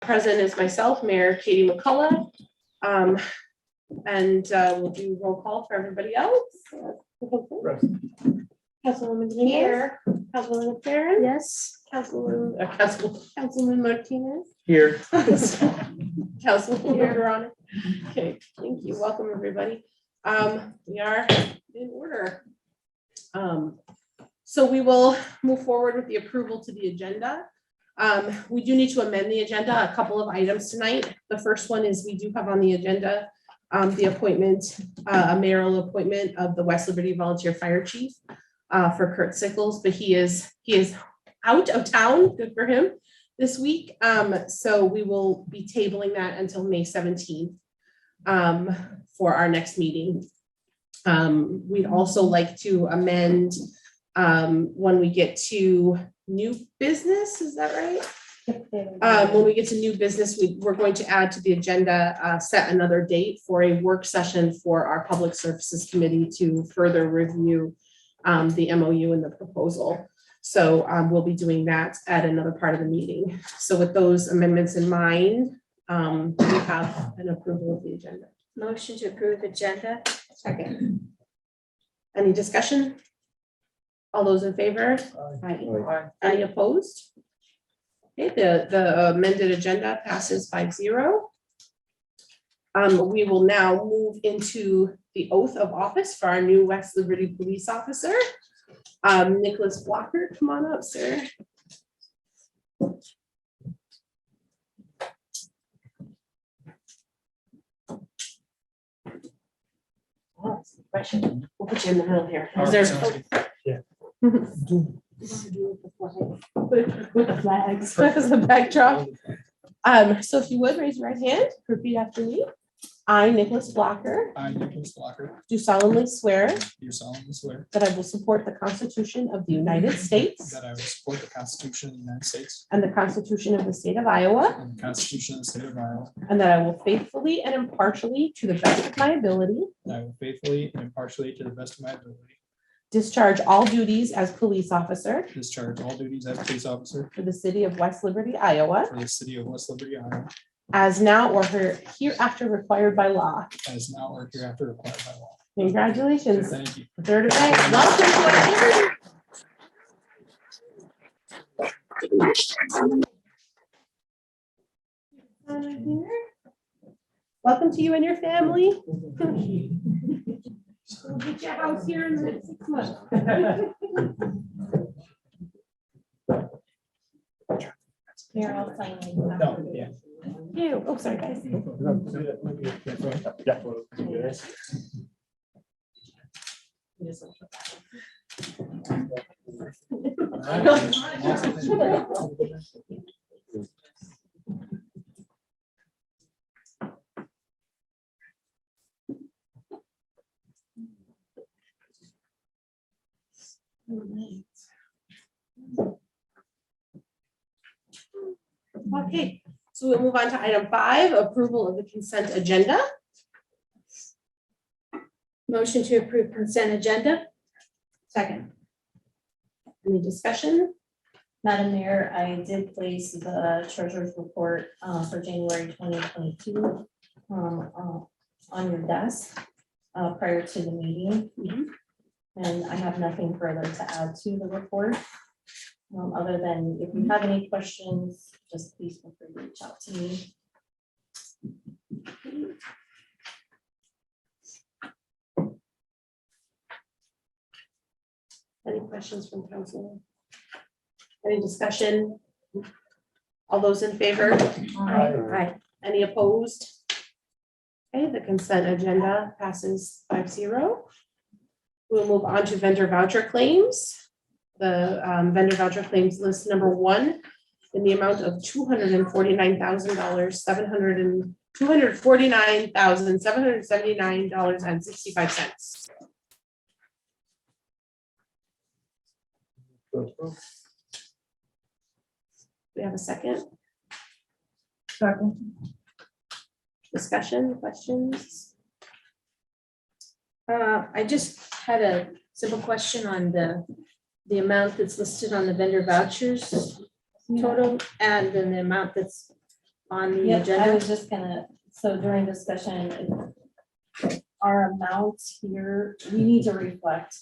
Present is myself, Mayor Katie McCullough. And we'll do roll call for everybody else. Councilwoman here. Councilwoman Farren. Yes. Councilman Martinez. Here. Councilwoman Veronica. Okay, thank you. Welcome, everybody. We are in order. So we will move forward with the approval to the agenda. We do need to amend the agenda, a couple of items tonight. The first one is we do have on the agenda the appointment, a mayoral appointment of the West Liberty Volunteer Fire Chief for Kurt Sickles, but he is out of town, good for him, this week. So we will be tabling that until May 17th for our next meeting. We'd also like to amend when we get to new business, is that right? When we get to new business, we're going to add to the agenda, set another date for a work session for our Public Services Committee to further review the MOU and the proposal. So we'll be doing that at another part of the meeting. So with those amendments in mind, we have an approval of the agenda. Motion to approve agenda. Second. Any discussion? All those in favor? Aye. Any opposed? Okay, the amended agenda passes 5-0. We will now move into the oath of office for our new West Liberty police officer. Nicholas Blocker, come on up, sir. We'll put you in the middle here. Is there- With the flags, as the backdrop. So if you would raise your right hand, repeat after me. I, Nicholas Blocker, I, Nicholas Blocker, do solemnly swear do solemnly swear that I will support the Constitution of the United States that I will support the Constitution of the United States and the Constitution of the State of Iowa, and the Constitution of the State of Iowa, and that I will faithfully and impartially, to the best of my ability, that I will faithfully and impartially, to the best of my ability, discharge all duties as police officer discharge all duties as police officer for the city of West Liberty, Iowa, for the city of West Liberty, Iowa, as now or hereafter required by law. as now or hereafter required by law. Congratulations. Thank you. Third of May. Welcome to our Liberty. Welcome to you and your family. We'll get your house here in the next 6 months. Mayor, I'll sign it. No, yeah. You, oh, sorry, guys. Okay, so we'll move on to item 5, approval of the consent agenda. Motion to approve consent agenda. Second. Any discussion? Madam Mayor, I did place the treasurer's report for January 2022 on your desk prior to the meeting. And I have nothing further to add to the report. Other than if you have any questions, just please feel free to reach out to me. Any questions from council? Any discussion? All those in favor? Aye. Any opposed? Okay, the consent agenda passes 5-0. We'll move on to vendor voucher claims. The vendor voucher claims list number 1 in the amount of $249,779.65. We have a second? Second. Discussion, questions? I just had a simple question on the amount that's listed on the vendor vouchers total, and then the amount that's on the Yep, I agenda? was just gonna, so during discussion, our amounts here, we need to reflect.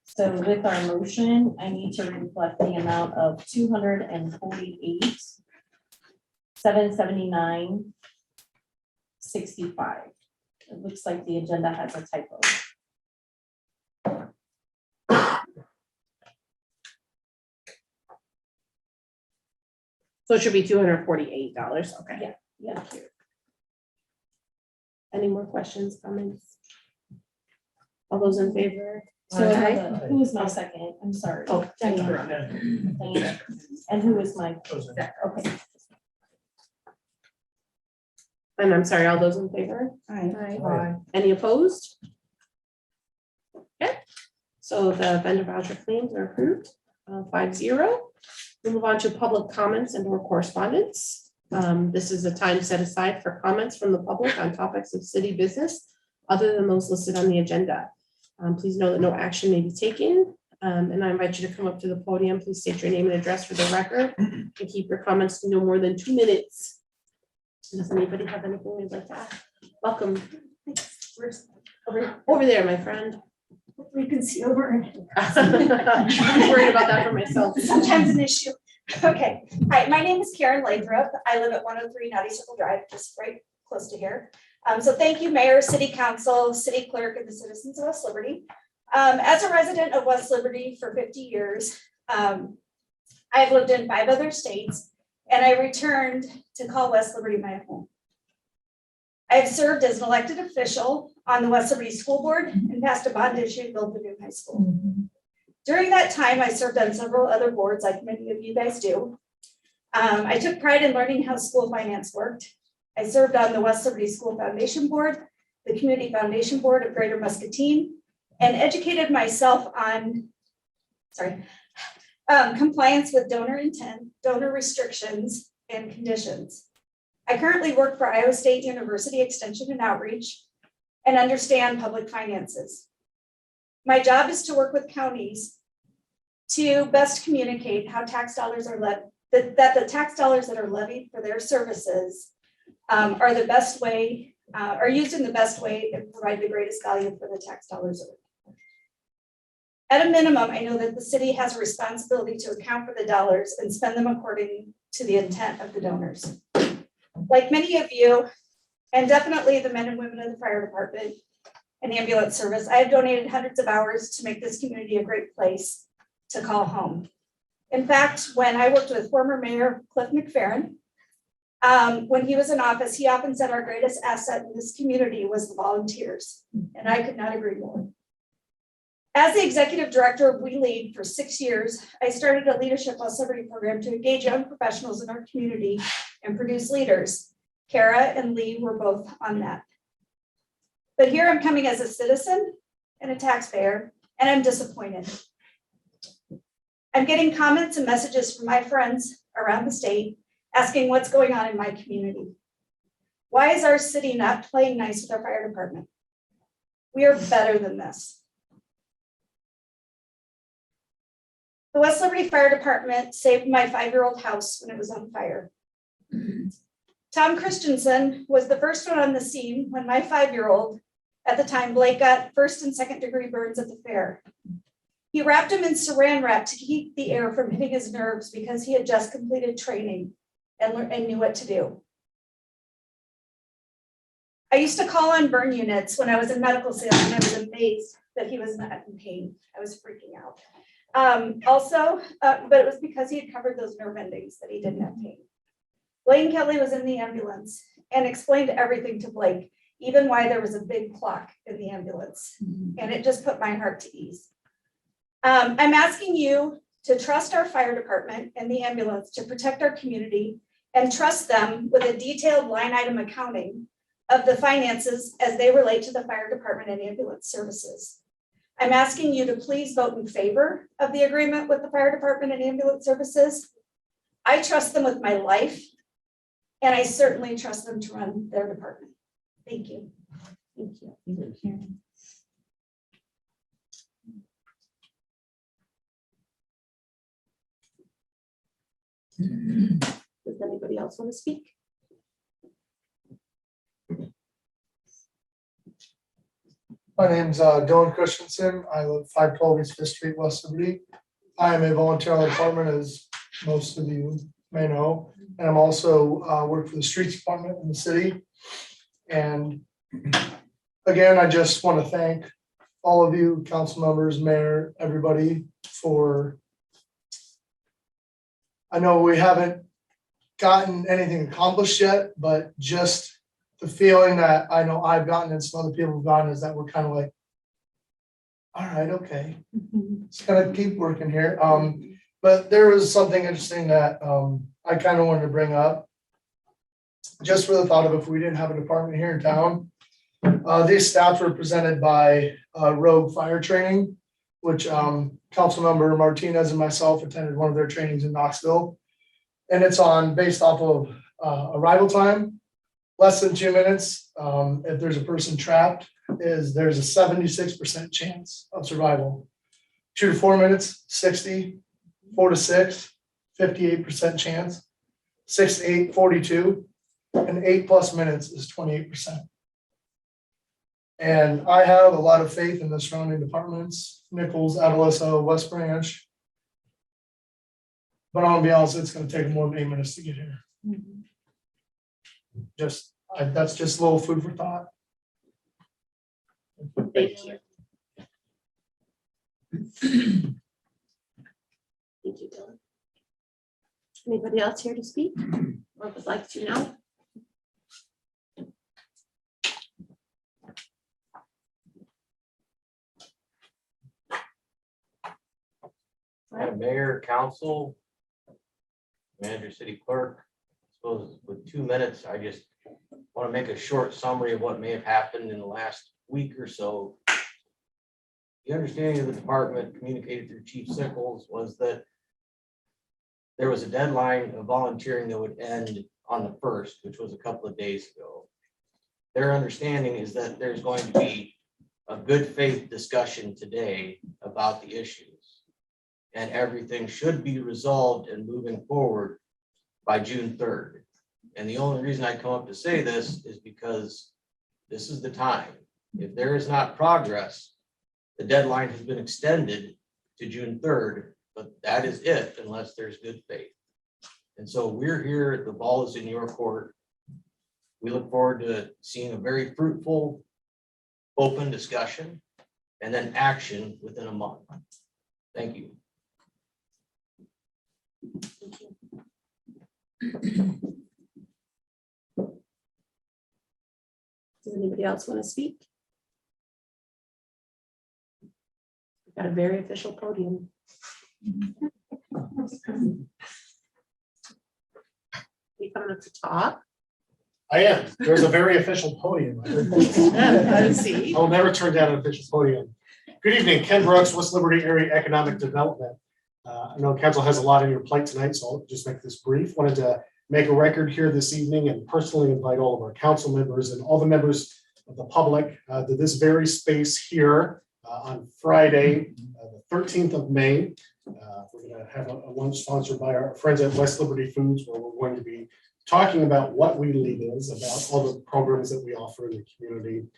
So with our motion, I need to reflect the amount of 248,779.65. It looks like the agenda has a typo. So it should be $248, okay. Yeah. Any more questions, comments? All those in favor? So I have a- who was my second? I'm sorry. Oh, Diane. Diane. And who was my, okay. And I'm sorry, all those in favor? Aye. Any opposed? Okay, so the vendor voucher claims are approved, 5-0. We move on to public comments and or correspondence. This is a time set aside for comments from the public on topics of city business other than those listed on the agenda. Please know that no action may be taken, and I invite you to come up to the podium. Please state your name and address for the record and keep your comments to no more than 2 minutes. Does anybody have anything they'd like to add? Welcome. Over there, my friend. We can see over. I'm worried about that for myself. Sometimes an issue. Okay, hi, my name is Karen Lathrop. I live at 103 Naughty Circle Drive, just right close to here. So thank you, Mayor, City Council, City Clerk, and the citizens of West Liberty. As a resident of West Liberty for 50 years, I've lived in 5 other states, and I returned to call West Liberty my home. I've served as an elected official on the West Liberty School Board and passed a bond issue to build the new high school. During that time, I served on several other boards like many of you guys do. I took pride in learning how school finance worked. I served on the West Liberty School Foundation Board, the Community Foundation Board of Greater Muscatine, and educated myself on, compliance with donor intent, donor restrictions, and conditions. I currently work for Iowa State University Extension and Outreach and understand public finances. My job is to work with counties to best communicate how tax dollars are that the tax dollars that are levied for their services are the best way, are used in the best way and provide the greatest value for the tax dollars. At a minimum, I know that the city has a responsibility to account for the dollars and spend them according to the intent of the donors. Like many of you, and definitely the men and women of the fire department and ambulance service, I have donated hundreds of hours to make this community a great place to call home. In fact, when I worked with former Mayor Cliff McFerrin, when he was in office, he often said our greatest asset in this community was the volunteers, and I could not agree more. As the executive director of We Lead for 6 years, I started a leadership West Liberty program to engage young professionals in our community and produce leaders. Kara and Lee were both on that. But here I'm coming as a citizen and a taxpayer, and I'm disappointed. I'm getting comments and messages from my friends around the state asking what's going on in my community. Why is our city not playing nice with our fire department? We are better than this. The West Liberty Fire Department saved my 5-year-old house when it was on fire. Tom Christensen was the first one on the scene when my 5-year-old, at the time, Blake, got 1st and 2nd degree burns at the fair. He wrapped him in saran wrap to keep the air from hitting his nerves because he had just completed training and knew what to do. I used to call on burn units when I was in medical sales, and I was amazed that he was not in pain. I was freaking out. But it was because he had covered those nerve endings that he didn't have pain. Blaine Kelly was in the ambulance and explained everything to Blake, even why there was a big clock in the ambulance. And it just put my heart to ease. I'm asking you to trust our fire department and the ambulance to protect our community and trust them with a detailed line item accounting of the finances as they relate to the fire department and ambulance services. I'm asking you to please vote in favor of the agreement with the fire department and ambulance services. I trust them with my life, and I certainly trust them to run their department. Thank you. Thank you. Does anybody else want to speak? My name's Dylan Christensen. I live 512 East Fifth Street, West Liberty. I am a volunteer on the department, as most of you may know. And I'm also work for the streets department in the city. And again, I just want to thank all of you, council members, mayor, everybody for. I know we haven't gotten anything accomplished yet, but just the feeling that I know I've gotten and some other people have gotten is that we're kind of like, all right, okay, just gotta keep working here. But there was something interesting that I kind of wanted to bring up. Just for the thought of if we didn't have a department here in town, these stats were presented by Rogue Fire Training, which Councilmember Martinez and myself attended one of their trainings in Knoxville. And it's based off of arrival time, less than 2 minutes. If there's a person trapped, there's a 76% chance of survival. 2 to 4 minutes, 60, 4 to 6, 58% chance, 6 to 8, 42, and 8+ minutes is 28%. And I have a lot of faith in the surrounding departments, Nichols, Atalissa, West Branch. But I'll be honest, it's gonna take more than 8 minutes to get here. That's just a little food for thought. Thank you. Thank you, Dylan. Anybody else here to speak or would like to know? Madam Mayor, Council, Manager, City Clerk, I suppose with 2 minutes, I just want to make a short summary of what may have happened in the last week or so. The understanding of the department communicated through Chief Sickles was that there was a deadline of volunteering that would end on the 1st, which was a couple of days ago. Their understanding is that there's going to be a good faith discussion today about the issues. And everything should be resolved and moving forward by June 3rd. And the only reason I come up to say this is because this is the time. If there is not progress, the deadline has been extended to June 3rd, but that is it unless there's good faith. And so we're here, the ball is in your court. We look forward to seeing a very fruitful, open discussion and then action within a month. Thank you. Does anybody else want to speak? We've got a very official podium. You coming up to talk? I am. There's a very official podium. I see. I'll never turn down an official podium. Good evening, Ken Brooks, West Liberty Area Economic Development. I know council has a lot on your plate tonight, so I'll just make this brief. Wanted to make a record here this evening and personally invite all of our council members and all the members of the public to this very space here on Friday, the 13th of May. We're going to have a lunch sponsored by our friends at West Liberty Foods, where we're going to be talking about what We Lead is, about all the programs that we offer in the community.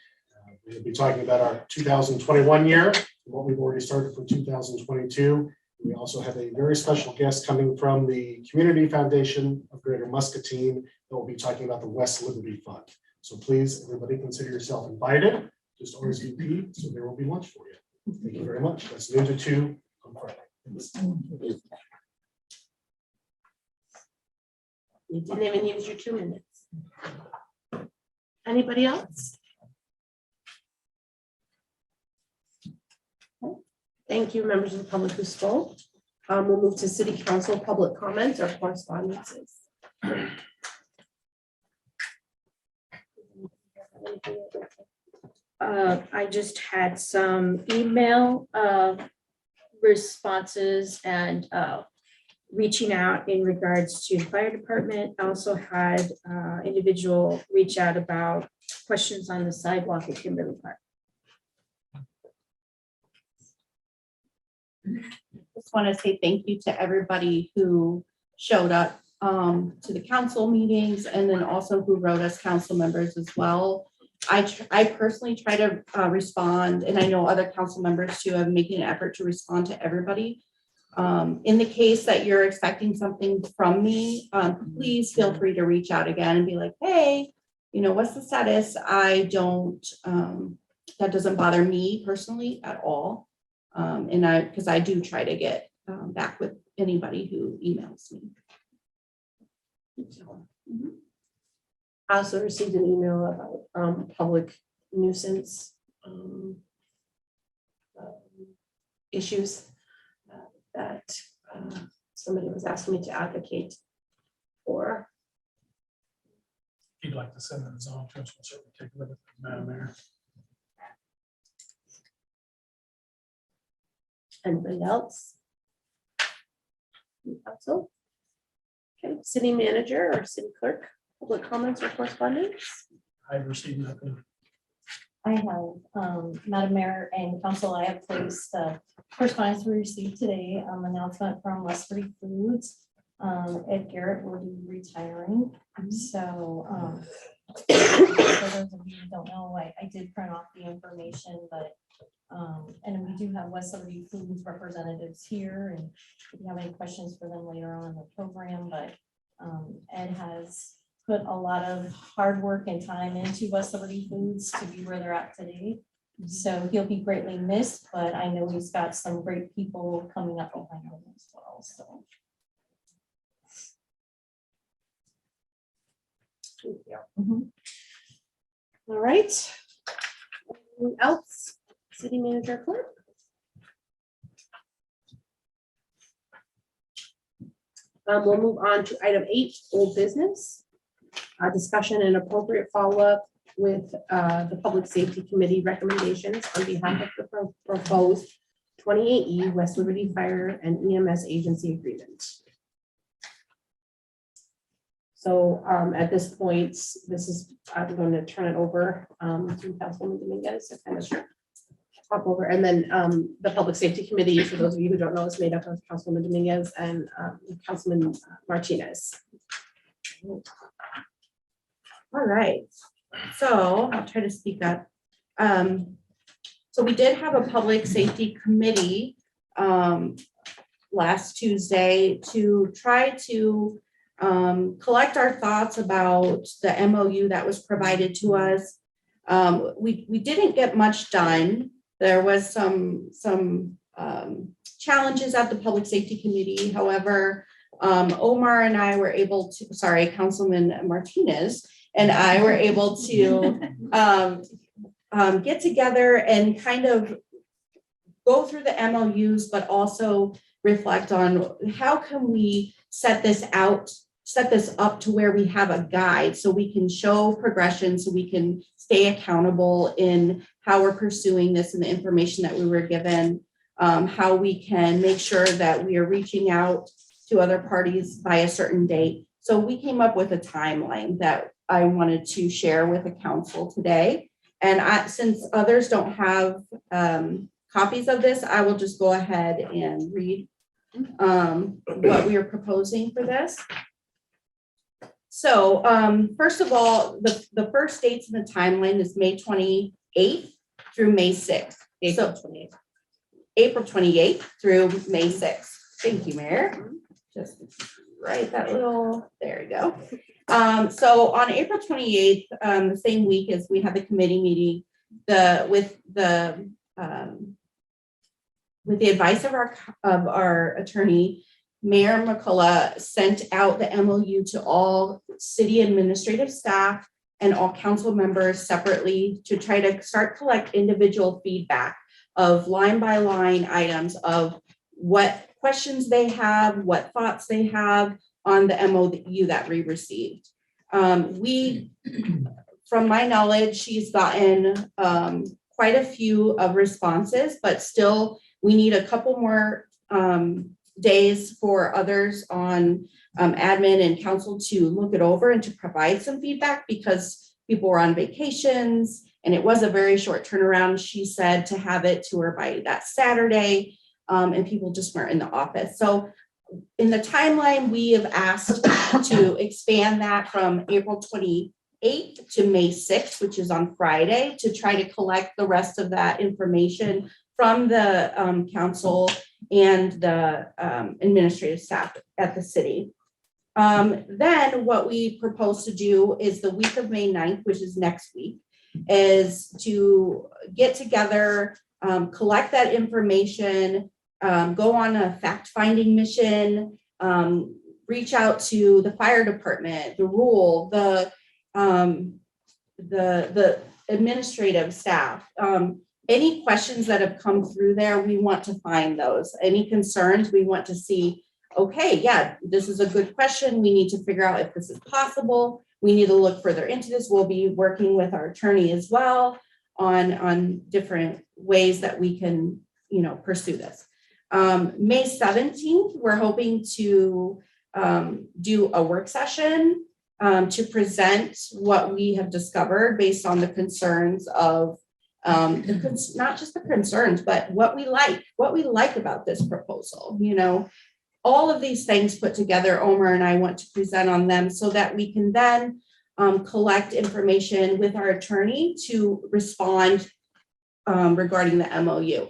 We'll be talking about our 2021 year, and what we've already started for 2022. We also have a very special guest coming from the Community Foundation of Greater Muscatine that will be talking about the West Liberty Fund. So please, everybody, consider yourself invited. Just RSVP, so there will be lunch for you. Thank you very much. That's noon to 2 on Friday. You didn't even use your 2 minutes. Anybody else? Thank you, members of the public who spoke. We'll move to city council public comments or correspondences. I just had some email responses and reaching out in regards to the fire department. I also had individual reach out about questions on the sidewalk at Kimberly Park. Just want to say thank you to everybody who showed up to the council meetings and then also who wrote us council members as well. I personally try to respond, and I know other council members too, are making an effort to respond to everybody. In the case that you're expecting something from me, please feel free to reach out again and be like, hey, what's the status? I don't, that doesn't bother me personally at all. Because I do try to get back with anybody who emails me. So, I also received an email about public nuisance issues that somebody was asking me to advocate for. If you'd like to send those on to us, we'll certainly take a look at them, Madam Mayor. Anybody else? Council? Okay, city manager or city clerk, public comments or correspondence? I've received nothing. I have, Madam Mayor and Council, I have placed correspondence we received today, announcement from Westbury Foods. Ed Garrett will be retiring, so for those of you who don't know, I did print off the information, but and we do have West Liberty Foods representatives here, and if you have any questions for them later on in the program, but Ed has put a lot of hard work and time into West Liberty Foods to be where they're at today. So he'll be greatly missed, but I know he's got some great people coming up behind him as well, so. Thank you. Mhm. All right. Anything else? City manager clerk? We'll move on to item 8, old business. Discussion and appropriate follow-up with the Public Safety Committee recommendations on behalf of the proposed 28E West Liberty Fire and EMS Agency Agreement. So at this point, I'm going to turn it over to Councilwoman Dominguez to kind of talk over. And then the Public Safety Committee, for those of you who don't know, is made up of Councilwoman Dominguez and Councilman Martinez. all right, so I'll try to speak up. So we did have a public safety committee last Tuesday to try to collect our thoughts about the MOU that was provided to us. We didn't get much done. There was some challenges at the Public Safety Committee. However, Omar and I were able to, sorry, Councilman Martinez and I were able to get together and kind of go through the MOUs, but also reflect on how can we set this up to where we have a guide so we can show progression, so we can stay accountable in how we're pursuing this and the information that we were given, how we can make sure that we are reaching out to other parties by a certain date. So we came up with a timeline that I wanted to share with the council today. And since others don't have copies of this, I will just go ahead and read what we are proposing for this. So first of all, the first dates in the timeline is May 28th through May 6th. April 28th through May 6th. Thank you, Mayor. Just write that little, there you go. So on April 28th, the same week as we had the committee meeting, with the advice of our attorney, Mayor McCullough sent out the MOU to all city administrative staff and all council members separately to try to start collect individual feedback of line by line items of what questions they have, what thoughts they have on the MOU that we received. From my knowledge, she's gotten quite a few of responses, but still we need a couple more days for others on admin and council to look it over and to provide some feedback because people were on vacations and it was a very short turnaround. She said to have it to her by that Saturday and people just weren't in the office. So in the timeline, we have asked to expand that from April 28th 8th to May 6th, which is on Friday, to try to collect the rest of that information from the council and the administrative staff at the city. Then what we propose to do is the week of May 9th, which is next week, is to get together, collect that information, go on a fact-finding mission, reach out to the fire department, the rural, the administrative staff. Any questions that have come through there, we want to find those. Any concerns, we want to see, okay, yeah, this is a good question. We need to figure out if this is possible. We need to look further into this. We'll be working with our attorney as well on different ways that we can, pursue this. May 17th, we're hoping to do a work session to present what we have discovered based on the concerns of not just the concerns, but what we like about this proposal. All of these things put together, Omar and I want to present on them so that we can then collect information with our attorney to respond regarding the MOU.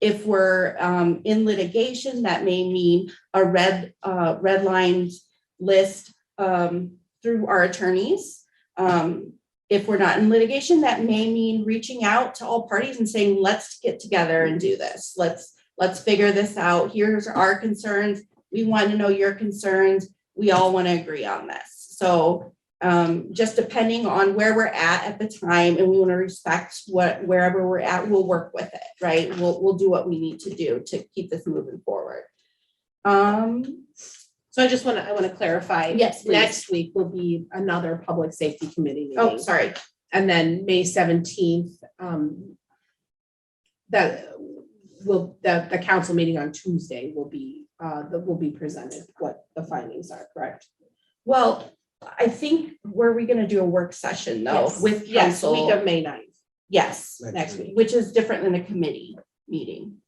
If we're in litigation, that may mean a redlined list through our attorneys. If we're not in litigation, that may mean reaching out to all parties and saying, let's get together and do this. Let's figure this out. Here's our concerns. We want to know your concerns. We all want to agree on this. So just depending on where we're at the time, and we want to respect wherever we're at, we'll work with it, right? We'll do what we need to do to keep this moving forward. So I want to clarify. Yes, please. Next week will be another public safety committee meeting. Oh, sorry. And then May 17th, the council meeting on Tuesday will be presented what the findings are, correct? Well, I think, were we going to do a work session though with Yes, council? week of May 9th. Yes, Next week. which is different than a committee meeting.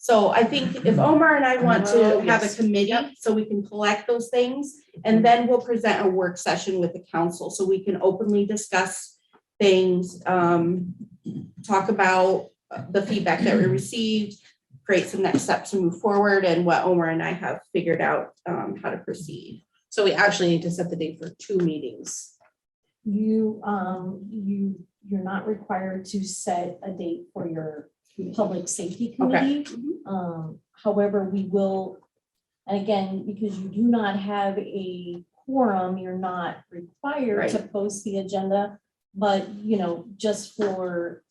So I think if Omar and I want to Oh, have a yes. committee, so we can collect those things, and then we'll present a work session with the council, so we can openly discuss things, talk about the feedback that we received, create some next steps to move forward, and what Omar and I have figured out how to proceed. So we actually need to set the date for 2 meetings. You're not required to set a date for your public safety committee. However, we will, and again, because you do not have a quorum, you're not required to post the agenda. But, just for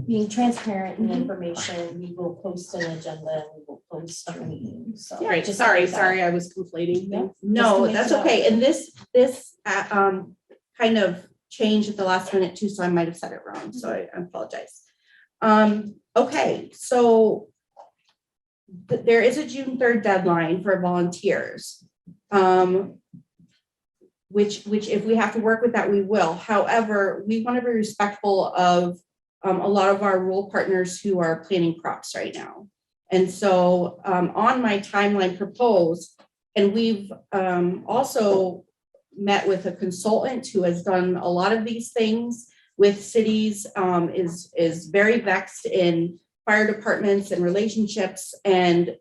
being transparent and information, we will post an agenda and we will post a meeting. So Right, just sorry, like that. I was conflating Yeah. things. No, make that's sure. okay, and this kind of changed at the last minute too, so I might have said it wrong, so I apologize. Okay, so there is a June 3rd deadline for volunteers. Which if we have to work with that, we will. However, we want to be respectful of a lot of our rural partners who are planting crops right now. And so on my timeline proposed, and we've also met with a consultant who has done a lot of these things with cities, is very vexed in fire departments and relationships, and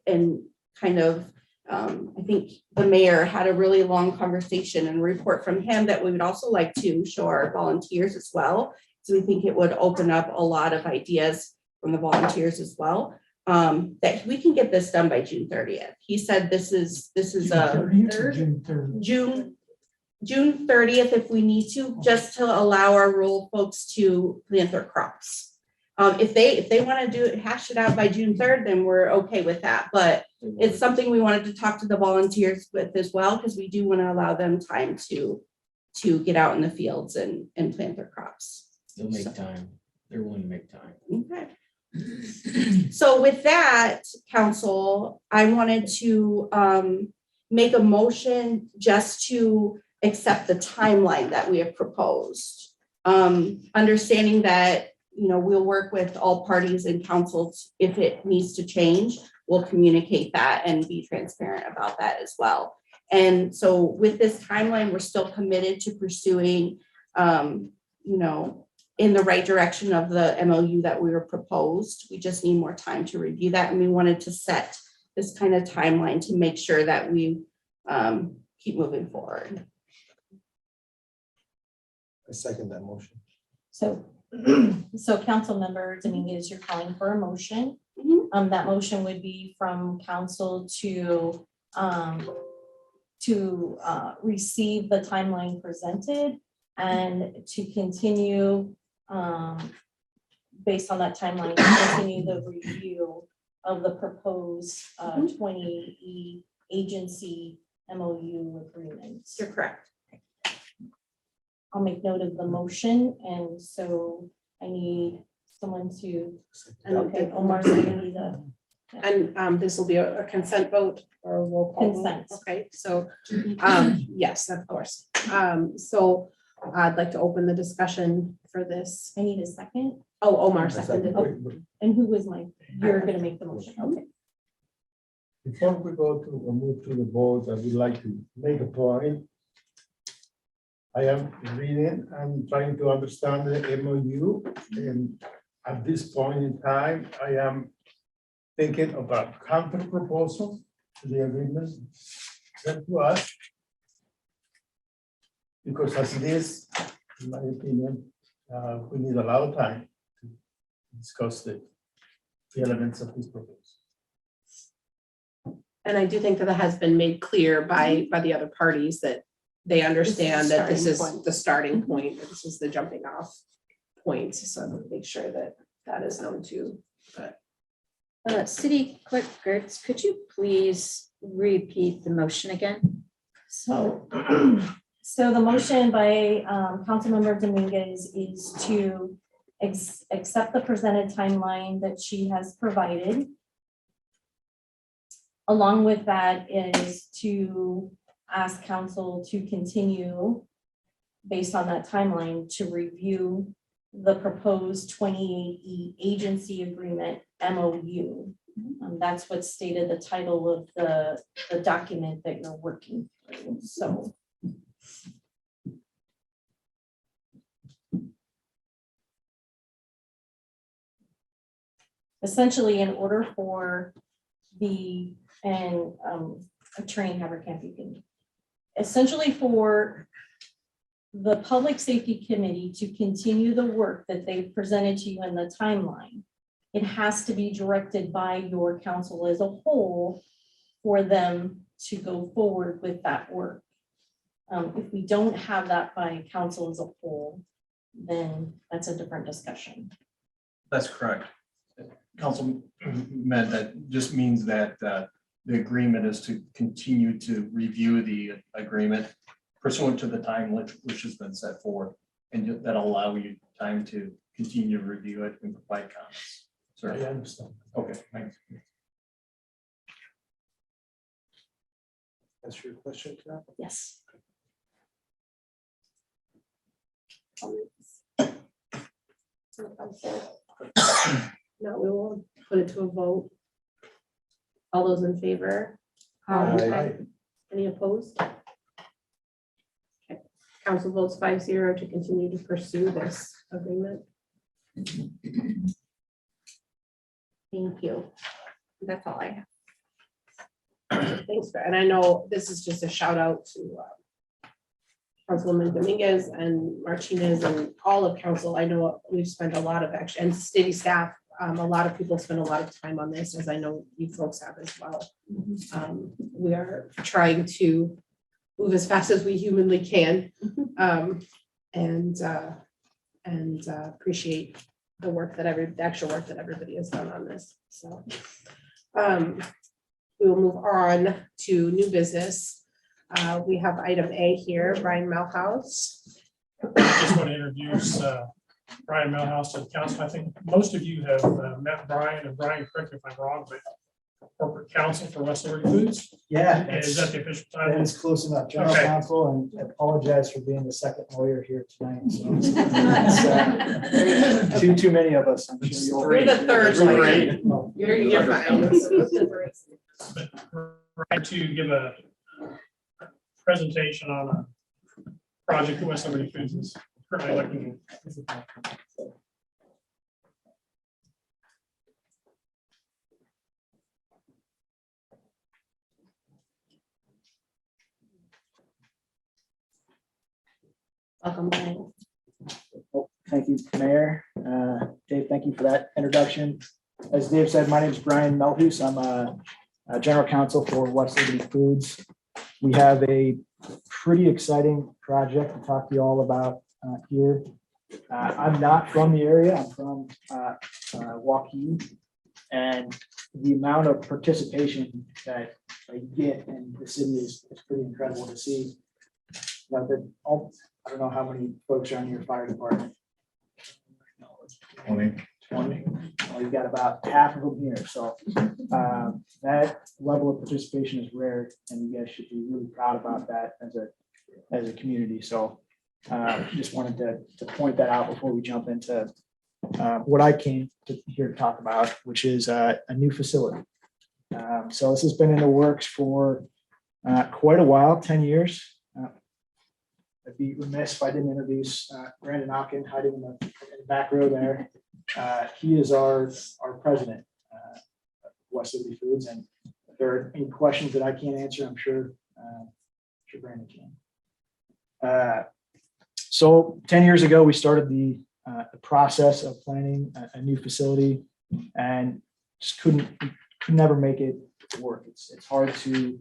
kind of I think the mayor had a really long conversation and report from him that we would also like to show our volunteers as well. So we think it would open up a lot of ideas from the volunteers as well, that we can get this done by June 30th. He said this is a June 3rd. June 30th if we need to, just to allow our rural folks to plant their crops. If they want to do it, hash it out by June 3rd, then we're okay with that. But it's something we wanted to talk to the volunteers with as well, because we do want to allow them time to get out in the fields and plant their crops. They'll make time. They're willing to make time. Okay. So with that, council, I wanted to make a motion just to accept the timeline that we have proposed. Understanding that, we'll work with all parties and councils. If it needs to change, we'll communicate that and be transparent about that as well. And so with this timeline, we're still committed to pursuing, in the right direction of the MOU that we were proposed. We just need more time to review that, and we wanted to set this kind of timeline to make sure that we keep moving forward. I second that motion. So, Councilmember Dominguez, you're calling for a motion. Mhm. That motion would be from council to receive the timeline presented and to continue, based on that timeline, to continue the review of the proposed 20E agency MOU agreement. You're correct. I'll make note of the motion, and so I need someone to, okay, Omar's gonna need a And this will be a consent vote or a roll call vote? Consent. Okay, so, yes, of course. So I'd like to open the discussion for this. I need a second. Oh, Omar I second. seconded. Wait, And who was my, you're gonna make the motion, okay. Before we go to move to the vote, I would like to make a point. I am reading and trying to understand the MOU, and at this point in time, I am thinking about counter proposal to the agreement sent to us. Because as it is, in my opinion, we need a lot of time to discuss the elements of this proposal. And I do think that that has been made clear by the other parties that they understand that this is starting point. the starting point, that this is the jumping off point. So I want to make sure that that is known too. City Clerk Gertz, could you please repeat the motion again? So, so the motion by Councilmember Dominguez is to accept the presented timeline that she has provided. Along with that is to ask council to continue, based on that timeline, to review the proposed 28E agency agreement MOU. That's what's stated the title of the document that you're working through, so. Essentially, in order for the, and Attorney Haverkamp, you can, essentially for the Public Safety Committee to continue the work that they've presented to you in the timeline, it has to be directed by your council as a whole for them to go forward with that work. If we don't have that by council as a whole, then that's a different discussion. That's correct. Councilman, that just means that the agreement is to continue to review the agreement pursuant to the time which has been set forth, and that'll allow you time to continue to review it and provide comments. I Sir, understand. okay, thanks. That's your question, Kat? Yes. No, we will put it to a vote. All those in favor? Aye. Any opposed? Okay. Council votes 5-0 to continue to pursue this agreement. Thank you. That's all I have. Thanks, and I know this is just a shout out to Councilwoman Dominguez and Martinez and all of council. I know we've spent a lot of action, and city staff, a lot of people spend a lot of time on this, as I know you folks have as well. We are trying to move as fast as we humanly can, and appreciate the work that the actual work that everybody has done on this. So we will move on to new business. We have item A here, Brian Malhouse. Just want to introduce Brian Melhouse to the council. I think most of you have met Brian, and Brian, correct me if I'm wrong, but corporate counsel for West Liberty Foods. Yeah, Is that the official title? it's close enough. General Okay. counsel, and I apologize for being the second lawyer here tonight. So it's, too many of us. I'm sure You're the third lawyer. you'll. You're fine. But we're trying to give a presentation on a project that West Liberty Foods is currently looking at. Welcome, Brian. Oh, thank you, Mayor. Dave, thank you for that introduction. As Dave said, my name is Brian Melhus. I'm a general counsel for West Liberty Foods. We have a pretty exciting project to talk to you all about here. I'm not from the area. I'm from Waukee. And the amount of participation that I get in the city is pretty incredible to see. I don't know how many folks are on your fire department. 20. Well, you've got about half of them here, so that level of participation is rare, and you guys should be really proud about that as a community. So just wanted to point that out before we jump into what I came here to talk about, which is a new facility. So this has been in the works for quite a while, 10 years. I'd be remiss if I didn't introduce Brandon Ocken, hiding in the back row there. He is our president of West Liberty Foods, and if there are any questions that I can't answer, I'm sure Brandon can. So 10 years ago, we started the process of planning a new facility, and just could never make it work. It's hard to,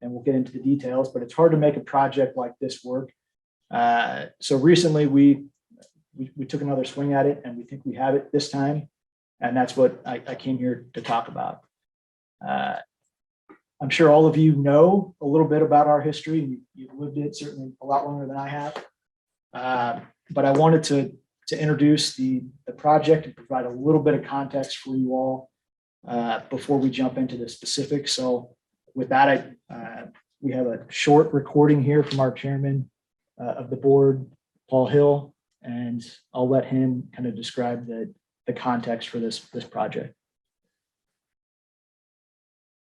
and we'll get into the details, but it's hard to make a project like this work. So recently we took another swing at it, and we think we have it this time. And that's what I came here to talk about. I'm sure all of you know a little bit about our history. You've lived it certainly a lot longer than I have. But I wanted to introduce the project and provide a little bit of context for you all before we jump into the specifics. So with that, we have a short recording here from our chairman of the board, Paul Hill, and I'll let him kind of describe the context for this project.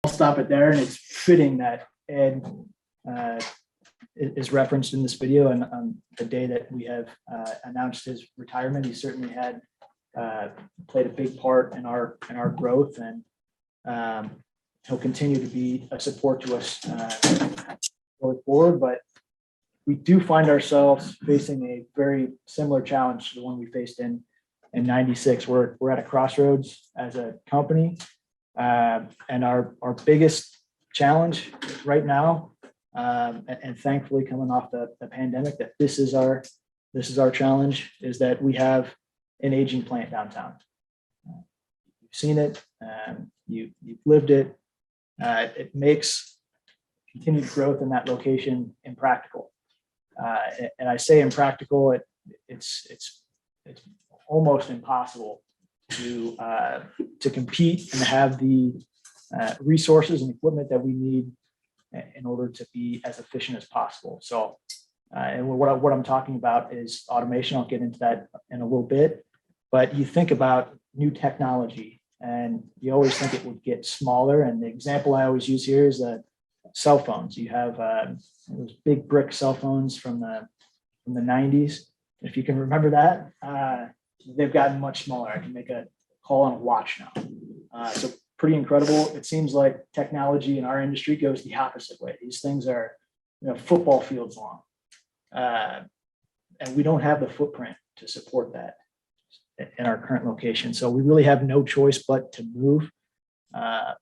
I'll stop it there, and it's fitting that Ed is referenced in this video, and on the day that we have announced his retirement, he certainly had played a big part in our growth, and he'll continue to be a support to us going forward. But we do find ourselves facing a very similar challenge to the one we faced in 96. We're at a crossroads as a company, and our biggest challenge right now, and thankfully coming off the pandemic, that this is our challenge, is that we have an aging plant downtown. You've seen it, you've lived it. It makes continued growth in that location impractical. And I say impractical, it's almost impossible to compete and have the resources and equipment that we need in order to be as efficient as possible. So, and what I'm talking about is automation. I'll get into that in a little bit, but you think about new technology, and you always think it would get smaller. And the example I always use here is cell phones. You have those big brick cell phones from the 90s. If you can remember that, they've gotten much smaller. I can make a call on a watch now. So pretty incredible. It seems like technology in our industry goes the opposite way. These things are, football fields long, and we don't have the footprint to support that in our current location. So we really have no choice but to move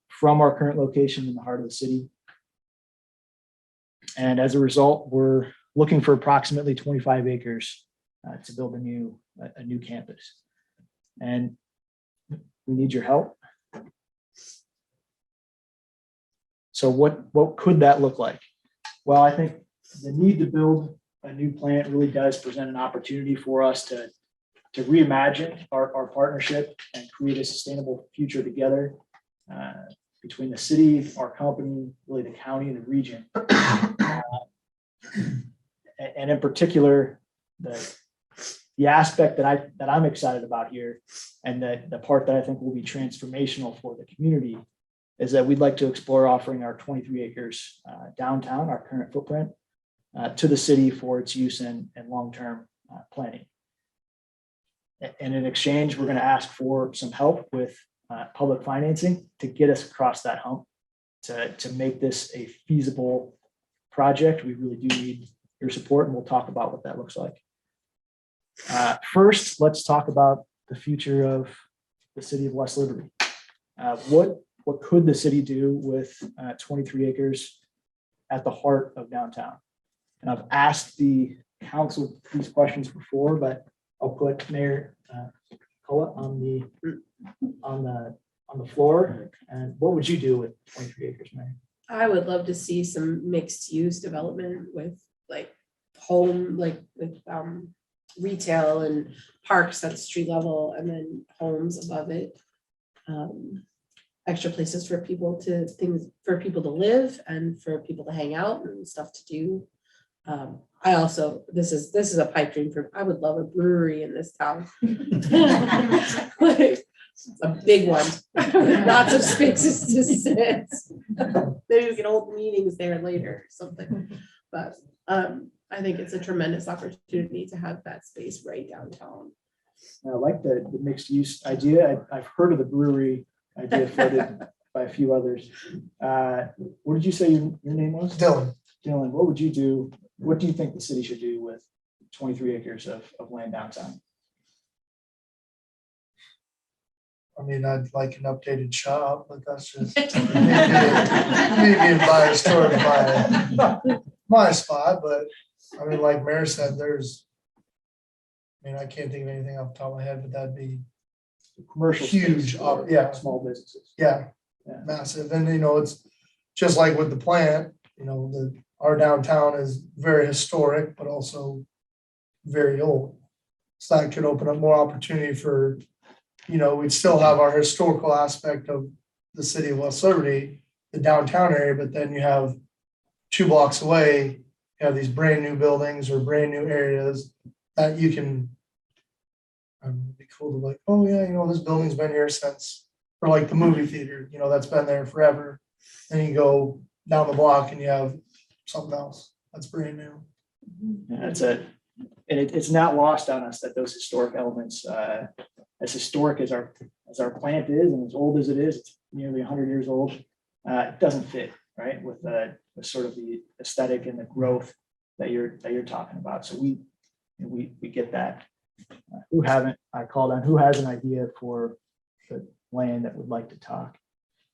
from our current location in the heart of the city. And as a result, we're looking for approximately 25 acres to build a new campus. And we need your help. So what could that look like? Well, I think the need to build a new plant really does present an opportunity for us to reimagine our partnership and create a sustainable future together between the city, our company, really the county and the region. And in particular, the aspect that I'm excited about here, and the part that I think will be transformational for the community, is that we'd like to explore offering our 23 acres downtown, our current footprint, to the city for its use and long-term planning. And in exchange, we're going to ask for some help with public financing to get us across that hump, to make this a feasible project. We really do need your support, and we'll talk about what that looks like. First, let's talk about the future of the city of West Liberty. What could the city do with 23 acres at the heart of downtown? And I've asked the council these questions before, but I'll put Mayor Cullen on the floor. And what would you do with 23 acres, Mayor? I would love to see some mixed use development with like home, like with retail and parks at street level and then homes above it. Extra places for people to live and for people to hang out and stuff to do. I also, this is a pipe dream for, I would love a brewery in this town. Like, a big one, lots of spaces to sit. Maybe we can hold meetings there later or something, but I think it's a tremendous opportunity to have that space right downtown. I like the mixed use idea. I've heard of the brewery idea floated by a few others. What did you say your name was? Dylan. Dylan, what would you do? What do you think the city should do with 23 acres of land downtown? I mean, I'd like an updated shop, but that's just maybe biased towards my spot, but I mean, like Mayor said, I can't think of anything off the top of my head, but that'd be Commercial huge, space for yeah. small businesses. Yeah, massive. And it's just like with the plant, our downtown is very historic, but also very old. So that could open up more opportunity for, we'd still have our historical aspect of the city of West Liberty, the downtown area, but then you have 2 blocks away, you have these brand new buildings or brand new areas that you can, it'd be cool to like, oh yeah, this building's been here since, or like the movie theater, that's been there forever. Then you go down the block and you have something else that's brand new. It's not lost on us that those historic elements, as historic as our plant is and as old as it is, it's nearly 100 years old. It doesn't fit right with sort of the aesthetic and the growth that you're talking about. So we get that. Who haven't? I called on who has an idea for the land that would like to talk.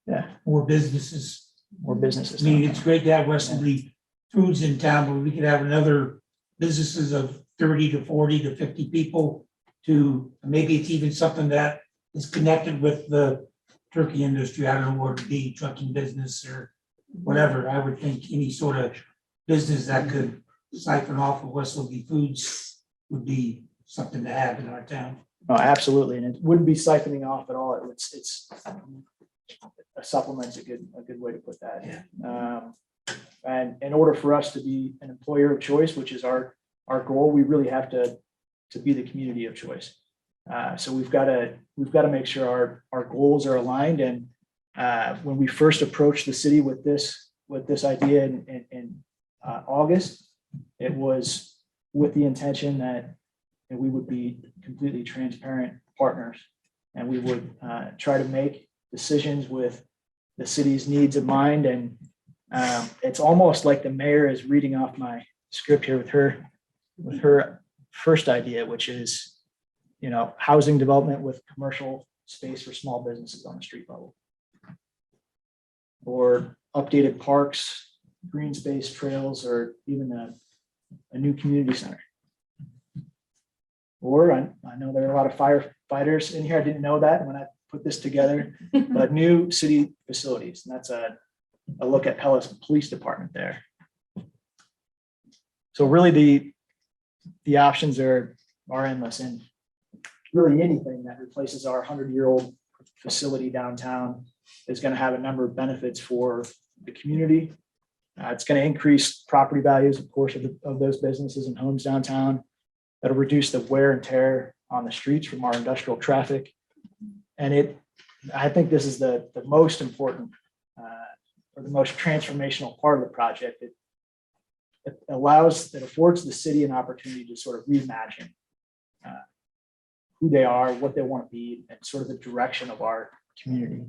Yeah, More businesses. more businesses. I mean, it's great to have West Liberty Foods in town, but we could have another businesses of 30 to 40 to 50 people to, maybe it's even something that is connected with the turkey industry. I don't know what it'd be, trucking business or whatever. I would think any sort of business that could siphon off of West Liberty Foods would be something to have in our town. Oh, absolutely, and it wouldn't be siphoning off at all. It's a supplement's a good way to put that. Yeah. And in order for us to be an employer of choice, which is our goal, we really have to be the community of choice. So we've got to make sure our goals are aligned. And when we first approached the city with this idea in August, it was with the intention that we would be completely transparent partners, and we would try to make decisions with the city's needs in mind. And it's almost like the mayor is reading off my script here with her first idea, which is, housing development with commercial space for small businesses on the street level, or updated parks, green space, trails, or even a new community center. Or I know there are a lot of firefighters in here. I didn't know that when I put this together, but new city facilities. And that's a look at Pellis Police Department there. So really the options are endless, and really anything that replaces our 100-year-old facility downtown is going to have a number of benefits for the community. It's going to increase property values, of course, of those businesses and homes downtown. That'll reduce the wear and tear on the streets from our industrial traffic. And I think this is the most important or the most transformational part of the project. It affords the city an opportunity to sort of reimagine who they are, what they want to be, and sort of the direction of our community.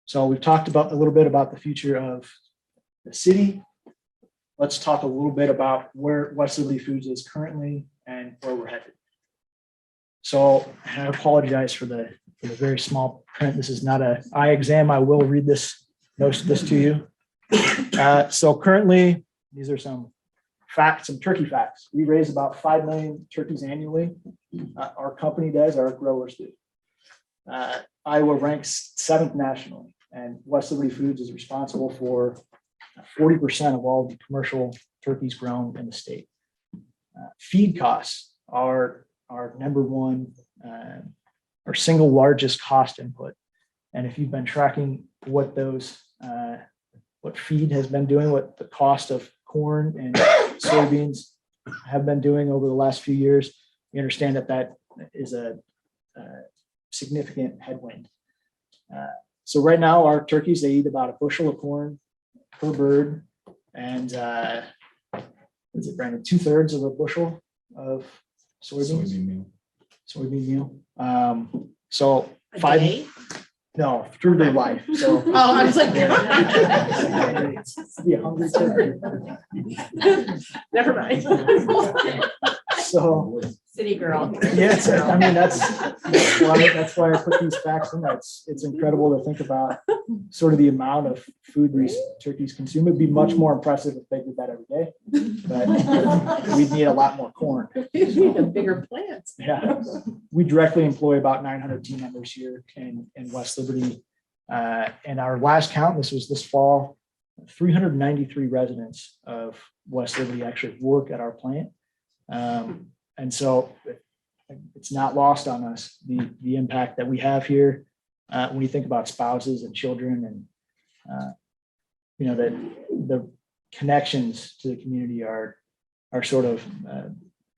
So we've talked about a little bit about the future of the city. Let's talk a little bit about where West Liberty Foods is currently and where we're headed. So I apologize for the very small print. This is not an eye exam. I will read most of this to you. So currently, these are some facts, some turkey facts. We raise about 5 million turkeys annually. Our company does, our growers do. Iowa ranks 7th nationally, and West Liberty Foods is responsible for 40% of all the commercial turkeys grown in the state. Feed costs are our number one, our single largest cost input. And if you've been tracking what what feed has been doing, what the cost of corn and soybeans have been doing over the last few years, you understand that is a significant headwind. So right now, our turkeys, they eat about a bushel of corn per bird, and is it, Brandon, 2/3 of a bushel of soybean meal. So A 5, day? no, through their life. So Oh, I was like. be a hungry turkey. Never mind. So City girl. yes, I mean, that's why I put these facts in there. It's incredible to think about sort of the amount of food these turkeys consume. It'd be much more impressive if they did that every day, but we'd need a lot more corn. You need a bigger plant. Yeah, we directly employ about 900 team members here in West Liberty. And our last count, this was this fall, 393 residents of West Liberty actually work at our plant. And so it's not lost on us, the impact that we have here when you think about spouses and children, and that the connections to the community are sort of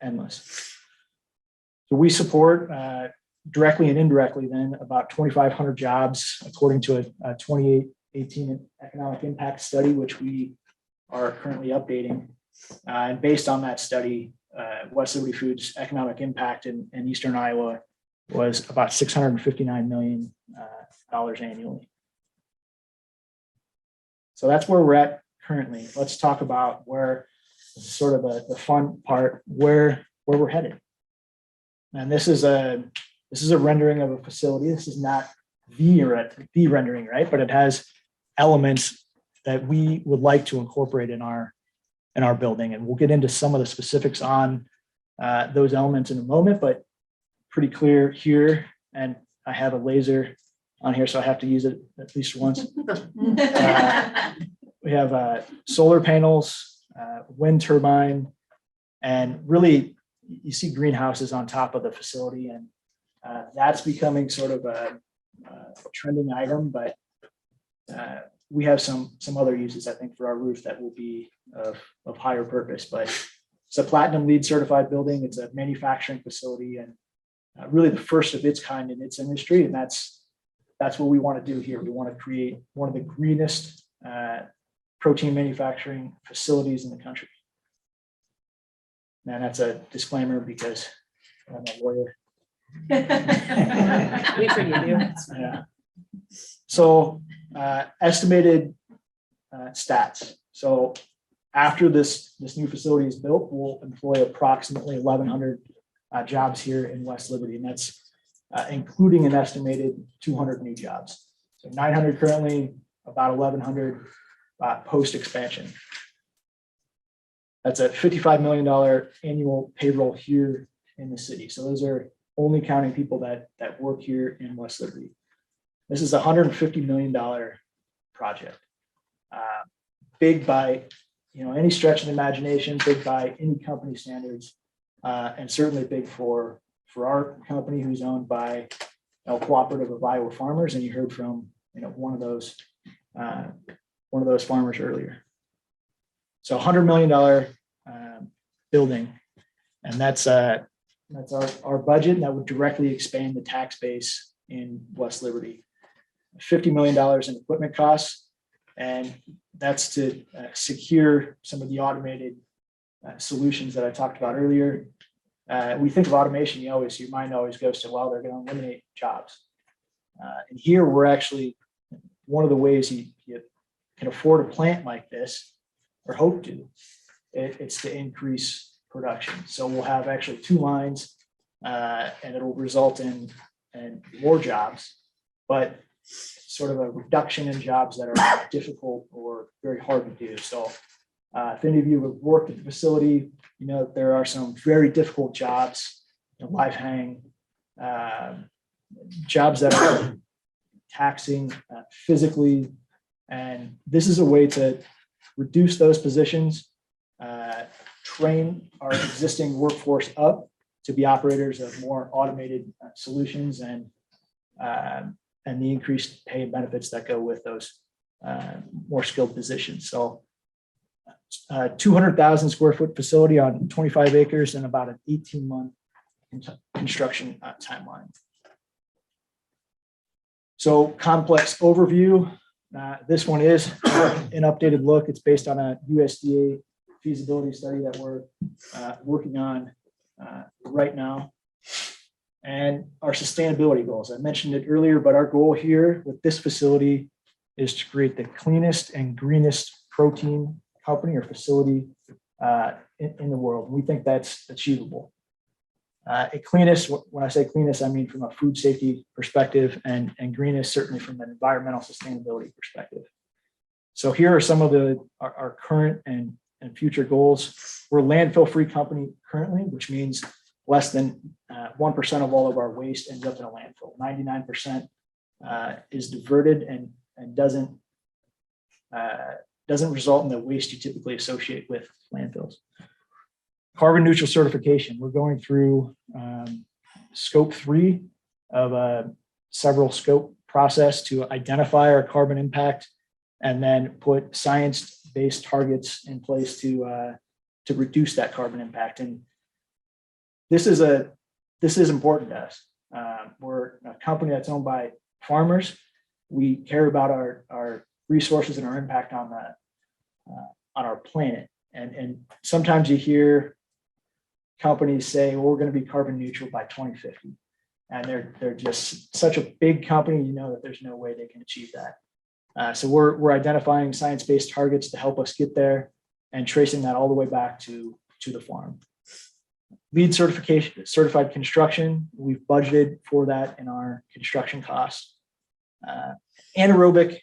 endless. So we support directly and indirectly then about 2,500 jobs according to a 2018 economic impact study, which we are currently updating. And based on that study, West Liberty Foods' economic impact in Eastern Iowa was about $659 million annually. So that's where we're at currently. Let's talk about where, sort of the fun part, where we're headed. And this is a rendering of a facility. This is not the rendering, right? But it has elements that we would like to incorporate in our building. And we'll get into some of the specifics on those elements in a moment, but pretty clear here. And I have a laser on here, so I have to use it at least once. We have solar panels, wind turbine, and really you see greenhouses on top of the facility. And that's becoming sort of a trending item, but we have some other uses, I think, for our roof that will be of higher purpose. But it's a platinum LEED certified building. It's a manufacturing facility and really the first of its kind in its industry. And that's what we want to do here. We want to create one of the greenest protein manufacturing facilities in the country. And that's a disclaimer because I'm a lawyer. We forgive you. Yeah. So estimated stats. So after this new facility is built, we'll employ approximately 1,100 jobs here in West Liberty, and that's including an estimated 200 new jobs. So 900 currently, about 1,100 post expansion. That's a $55 million annual payroll here in the city. So those are only counting people that work here in West Liberty. This is a $150 million project. Big by any stretch of the imagination, big by any company standards, and certainly big for our company, who's owned by a cooperative of Iowa farmers. And you heard from one of those farmers earlier. So $100 million building, and that's our budget, and that would directly expand the tax base in West Liberty. $50 million in equipment costs. And that's to secure some of the automated solutions that I talked about earlier. We think of automation, your mind always goes to, well, they're going to eliminate jobs. And here we're actually, one of the ways you can afford a plant like this, or hope to, it's to increase production. So we'll have actually 2 lines, and it'll result in more jobs, but sort of a reduction in jobs that are difficult or very hard to do. So if any of you have worked at the facility, you know that there are some very difficult jobs, live hang, jobs that are taxing physically. And this is a way to reduce those positions, train our existing workforce up to be operators of more automated solutions, and the increased pay and benefits that go with those more skilled positions. So 200,000 square foot facility on 25 acres and about an 18-month construction timeline. So complex overview. This one is an updated look. It's based on a USDA feasibility study that we're working on right now. And our sustainability goals. I mentioned it earlier, but our goal here with this facility is to create the cleanest and greenest protein company or facility in the world. We think that's achievable. Cleanest, when I say cleanest, I mean from a food safety perspective, and greenest certainly from an environmental sustainability perspective. So here are some of our current and future goals. We're a landfill-free company currently, which means less than 1% of all of our waste ends up in a landfill. 99% is diverted and doesn't result in the waste you typically associate with landfills. Carbon neutral certification. We're going through scope 3 of a several scope process to identify our carbon impact and then put science-based targets in place to reduce that carbon impact. And this is important to us. We're a company that's owned by farmers. We care about our resources and our impact on our planet. And sometimes you hear companies say, well, we're going to be carbon neutral by 2050. And they're just such a big company, you know that there's no way they can achieve that. So we're identifying science-based targets to help us get there and tracing that all the way back to the farm. LEED certification, certified construction, we've budgeted for that in our construction costs. Anaerobic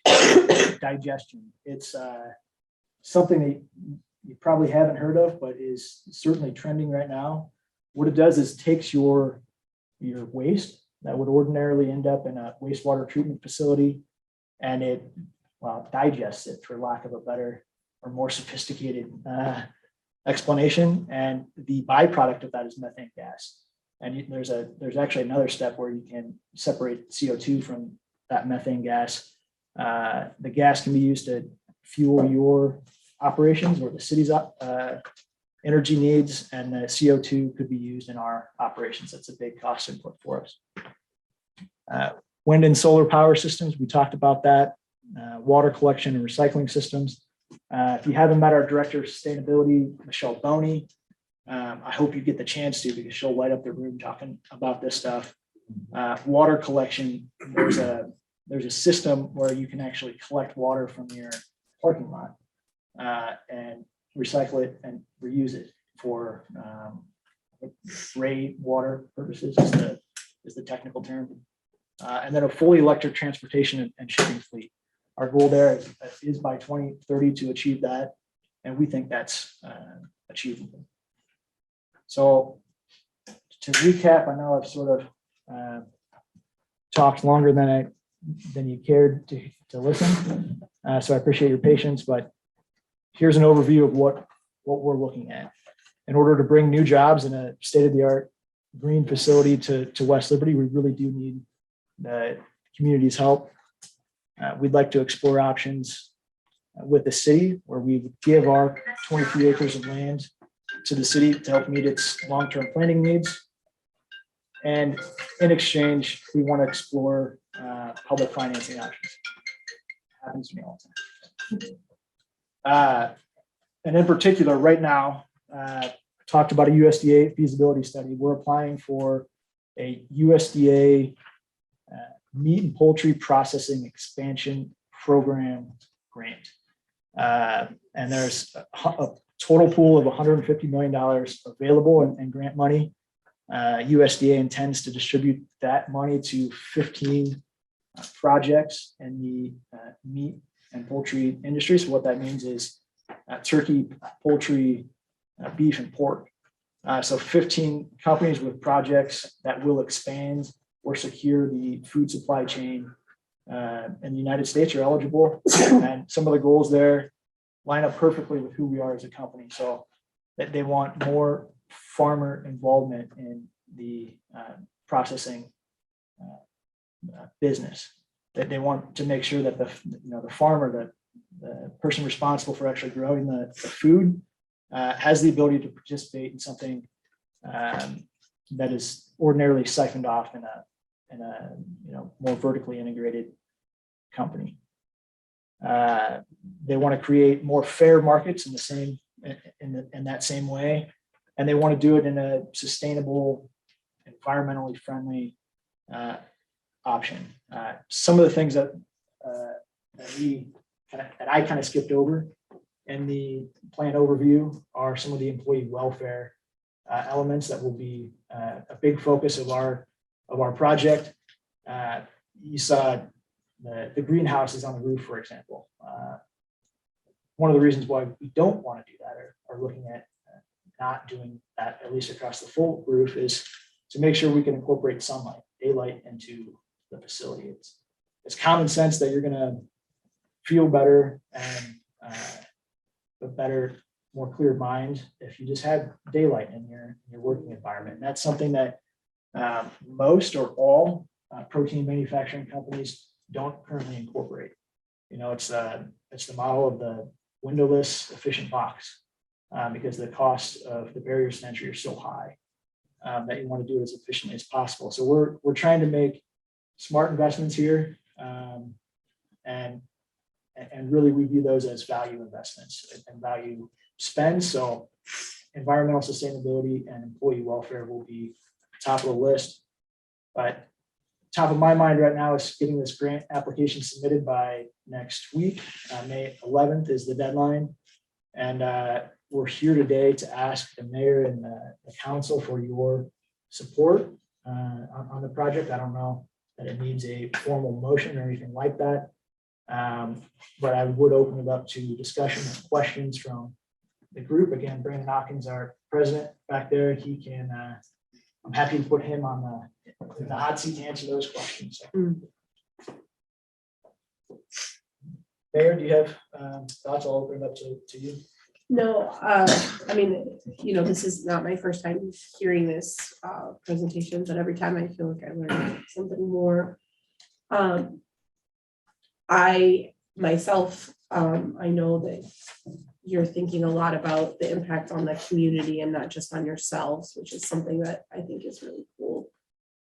digestion, it's something that you probably haven't heard of, but is certainly trending right now. What it does is takes your waste that would ordinarily end up in a wastewater treatment facility, and it digests it, for lack of a better or more sophisticated explanation. And the byproduct of that is methane gas. And there's actually another step where you can separate CO2 from that methane gas. The gas can be used to fuel your operations or the city's energy needs, and the CO2 could be used in our operations. That's a big cost input for us. Wind and solar power systems, we talked about that. Water collection and recycling systems. If you haven't met our Director of Sustainability, Michelle Boney, I hope you get the chance to, because she'll light up the room talking about this stuff. Water collection, there's a system where you can actually collect water from your parking lot and recycle it and reuse it for gray water purposes is the technical term. And then a fully electric transportation and shipping fleet. Our goal there is by 2030 to achieve that, and we think that's achievable. So to recap, I know I've sort of talked longer than you cared to listen, so I appreciate your patience, but here's an overview of what we're looking at. In order to bring new jobs in a state-of-the-art green facility to West Liberty, we really do need the community's help. We'd like to explore options with the city, where we would give our 23 acres of land to the city to help meet its long-term planning needs. And in exchange, we want to explore public financing options. Happens to me all the time. And in particular, right now, talked about a USDA feasibility study. We're applying for a USDA meat and poultry processing expansion program grant. And there's a total pool of $150 million available in grant money. USDA intends to distribute that money to 15 projects in the meat and poultry industry. So what that means is turkey, poultry, beef, and pork. So 15 companies with projects that will expand or secure the food supply chain in the United States are eligible. And some of the goals there line up perfectly with who we are as a company. So that they want more farmer involvement in the processing business. That they want to make sure that the farmer, the person responsible for actually growing the food, has the ability to participate in something that is ordinarily siphoned off in a more vertically integrated company. They want to create more fair markets in that same way, and they want to do it in a sustainable, environmentally friendly option. Some of the things that I kind of skipped over in the plan overview are some of the employee welfare elements that will be a big focus of our project. You saw the greenhouses on the roof, for example. One of the reasons why we don't want to do that or looking at not doing that, at least across the full roof, is to make sure we can incorporate sunlight, daylight into the facility. It's common sense that you're going to feel better and a better, more clear mind if you just have daylight in your working environment. And that's something that most or all protein manufacturing companies don't currently incorporate. It's the model of the windowless efficient box because the cost of the barriers to entry are so high that you want to do it as efficiently as possible. So we're trying to make smart investments here, and really we view those as value investments and value spend. So environmental sustainability and employee welfare will be top of the list. But top of my mind right now is getting this grant application submitted by next week. May 11th is the deadline. And we're here today to ask the mayor and the council for your support on the project. I don't know that it needs a formal motion or anything like that. But I would open it up to discussion and questions from the group. Again, Brandon Hawkins, our president back there, he can, I'm happy to put him on the hot seat to answer those questions. Mayor, do you have thoughts? I'll open it up to you. No, I mean, this is not my first time hearing this presentation, but every time I feel like I learn something more. I myself, I know that you're thinking a lot about the impact on the community and not just on yourselves, which is something that I think is really cool.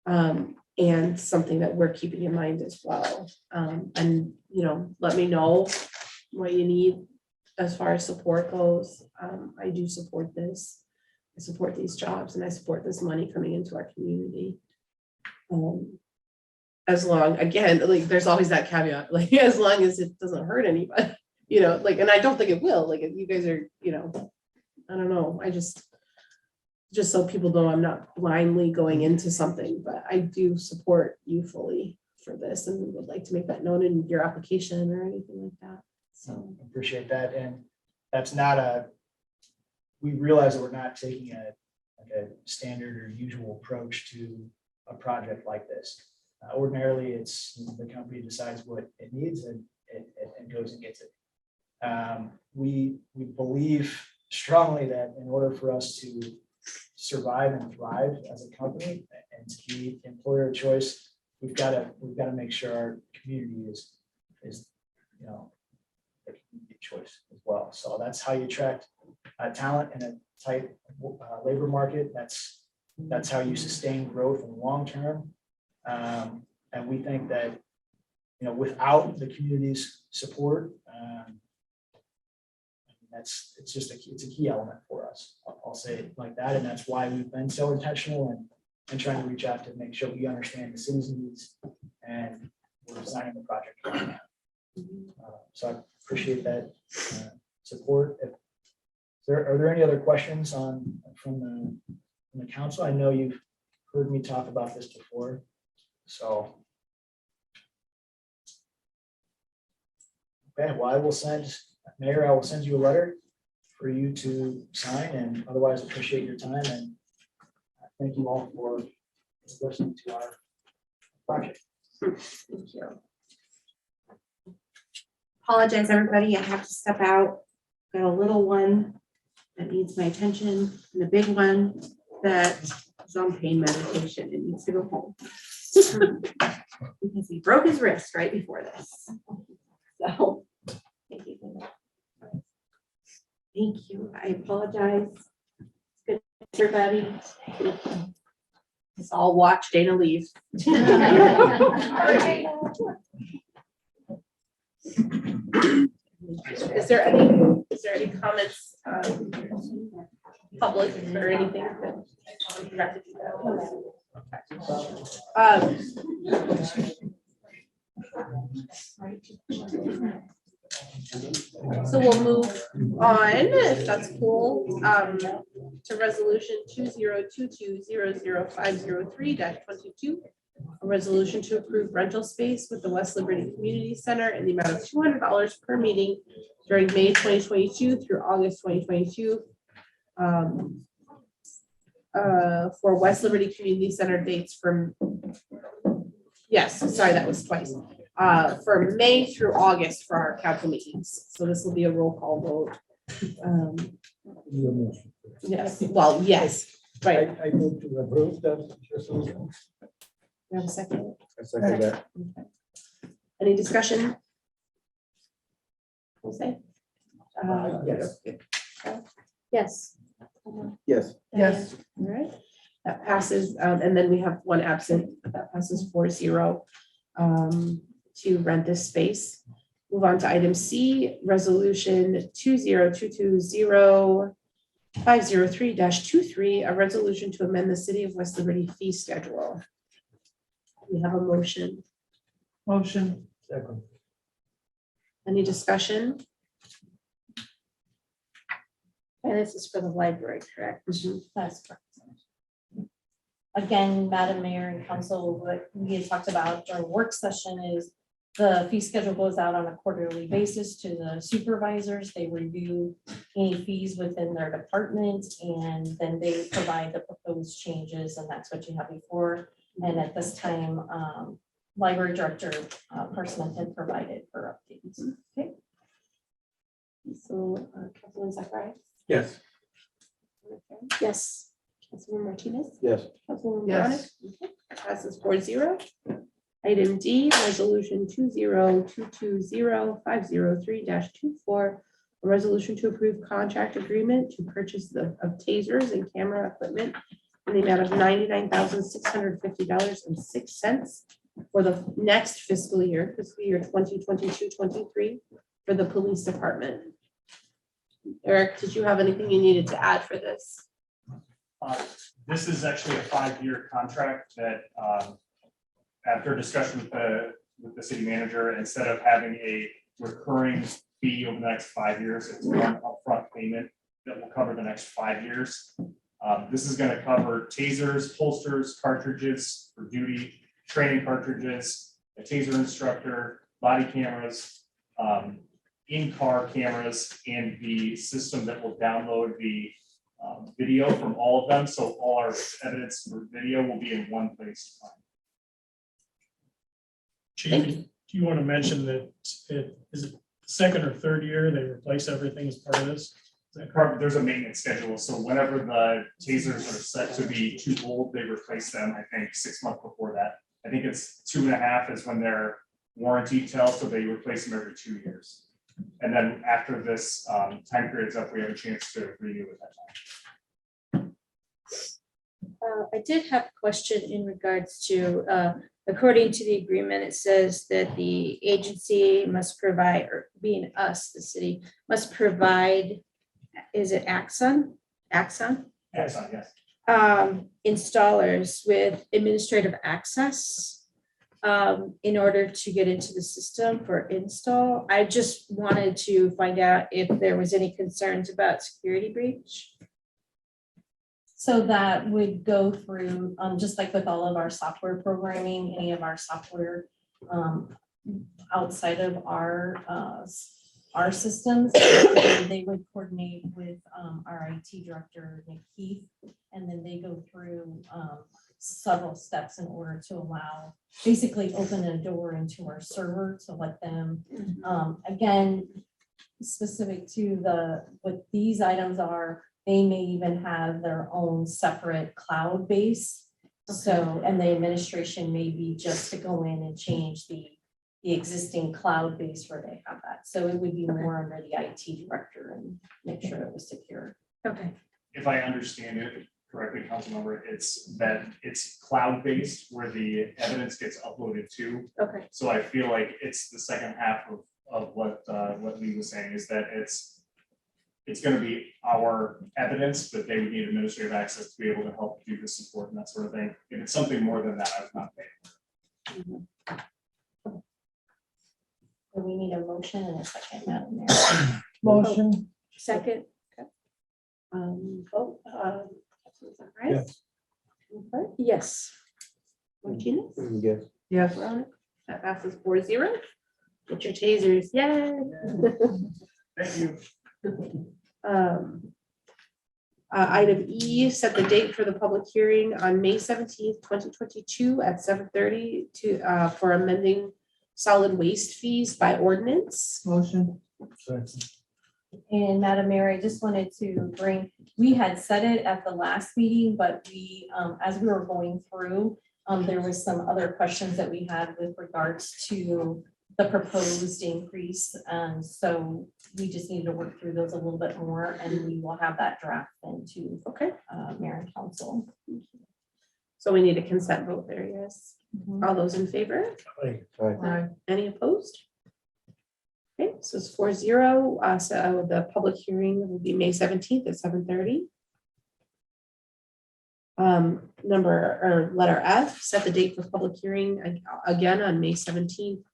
And something that we're keeping in mind as well. And, let me know what you need as far as support goes. I do support this. I support these jobs and I support this money coming into our community. As long, again, there's always that caveat, as long as it doesn't hurt anybody, and I don't think it will, if you guys are, I don't know, I just so people know I'm not blindly going into something, but I do support you fully for this and would like to make that known in your application or anything like that. So Appreciate that. And that's not we realize that we're not taking a standard or usual approach to a project like this. Ordinarily, it's the company decides what it needs and goes and gets it. We believe strongly that in order for us to survive and thrive as a company and to be employer of choice, we've got to make sure our community is a community of choice as well. So that's how you attract talent in a tight labor market. That's That's how you sustain growth in the long term. And we think that, without the community's support, it's a key element for us. I'll say it like that, and that's why we've been so intentional and trying to reach out to make sure we understand the city's needs and we're designing the project around that. So I appreciate that support. Are there any other questions from the council? I know you've heard me talk about this before, so. Okay, well, Mayor, I will send you a letter for you to sign, and otherwise appreciate your time, and thank you all for listening to our project. Thank you. Apologize, everybody. I have to step out. Got a little one that needs my attention and a big one that is on pain medication and needs to go home. Because he broke his wrist right before this. So, thank you. Thank you. I apologize. Good, everybody. Let's all watch Dana leave. Is there any comments, public or anything that? So we'll move on, if that's cool, to resolution 2022-00503-22. A resolution to approve rental space with the West Liberty Community Center in the amount of $200 per meeting during May 2022 through August 2022. For West Liberty Community Center dates from, yes, sorry, that was twice. For May through August for our council meetings. So this will be a roll call vote. Yes, well, yes, right. I move to approve that resolution. You have a second? I second that. Any discussion? We'll say. Yes. Yes. Yes. Yes. All right, that passes, and then we have one absent, but that passes 4-0 to rent this space. Move on to item C, resolution 2022-0503-23, a resolution to amend the City of West Liberty fee schedule. We have a motion. Motion. Second. Any discussion? And this is for the library, correct? That's correct. Again, Madam Mayor and Council, what we had talked about during work session is the fee schedule goes out on a quarterly basis to the supervisors. They review any fees within their department and then they provide the proposed changes, and that's what you have before. And at this time, Library Director Parsman had provided for updates. Okay. So, Councilman Zacharias? Yes. Yes. Councilman Martinez? Yes. Councilwoman Yes. Brownick? Okay, passes 4-0. Item D, resolution 2022-0503-24, a resolution to approve contract agreement to purchase of tasers and camera equipment in the amount of $99,650.06 for the next fiscal year 2022-23 for the police department. Eric, did you have anything you needed to add for this? This is actually a 5-year contract that, after discussion with the city manager, instead of having a recurring fee over the next 5 years, it's one upfront payment that will cover the next 5 years. This is going to cover tasers, holsters, cartridges for duty, training cartridges, a taser instructor, body cameras, in-car cameras, and the system that will download the video from all of them. So all our evidence for video will be in one place. Chief, do you want to mention that is it second or third year they replace everything as part of this? Is that correct? There's a maintenance schedule. So whenever the tasers are set to be too old, they replace them, I think 6 months before that. I think it's 2.5 is when their warranty tells, so they replace them every 2 years. And then after this time period is up, we have a chance to renew at that time. I did have a question in regards to, according to the agreement, it says that the agency must provide, or being us, the city, must provide, is it Axon? Axon? Excellent, yes. Installers with administrative access in order to get into the system for install. I just wanted to find out if there was any concerns about security breach. So that would go through, just like with all of our software programming, any of our software outside of our systems, they would coordinate with our IT director, Nick Keith, and then they go through several steps in order to allow, basically open a door into our server to let them, again, specific to what these items are, they may even have their own separate cloud base. So, and the administration may be just to go in and change the existing cloud base where they have that. So it would be more under the IT director and make sure it was secure. Okay. If I understand it correctly, Councilmember, it's that it's cloud-based where the evidence gets uploaded to. Okay. So I feel like it's the second half of what Lee was saying, is that it's gonna be our evidence, but they would need administrative access to be able to help do the support and that sort of thing. If it's something more than that, I would not pay. So we need a motion and a second, Madam Mayor. Motion. Second. Vote, right? Yes. Yes. Martinez? Yes. Yes. Veronica? That passes 4-0. Get your tasers, yay. Thank you. Item E, set the date for the public hearing on May 17th, 2022 at 7:30 to, for amending solid waste fees by ordinance. Motion. And Madam Mayor, I just wanted to bring, we had said it at the last meeting, but we, as we were going through, there was some other questions that we had with regards to the proposed increase. So we just need to work through those a little bit more, and we will have that draft into Okay, Mayor and Council. so we need a consent vote there, yes. All those in favor? Aye. Any opposed? Okay, so it's 4-0. So the public hearing will be May 17th at 7:30. Letter F, set the date for public hearing again on May 17th,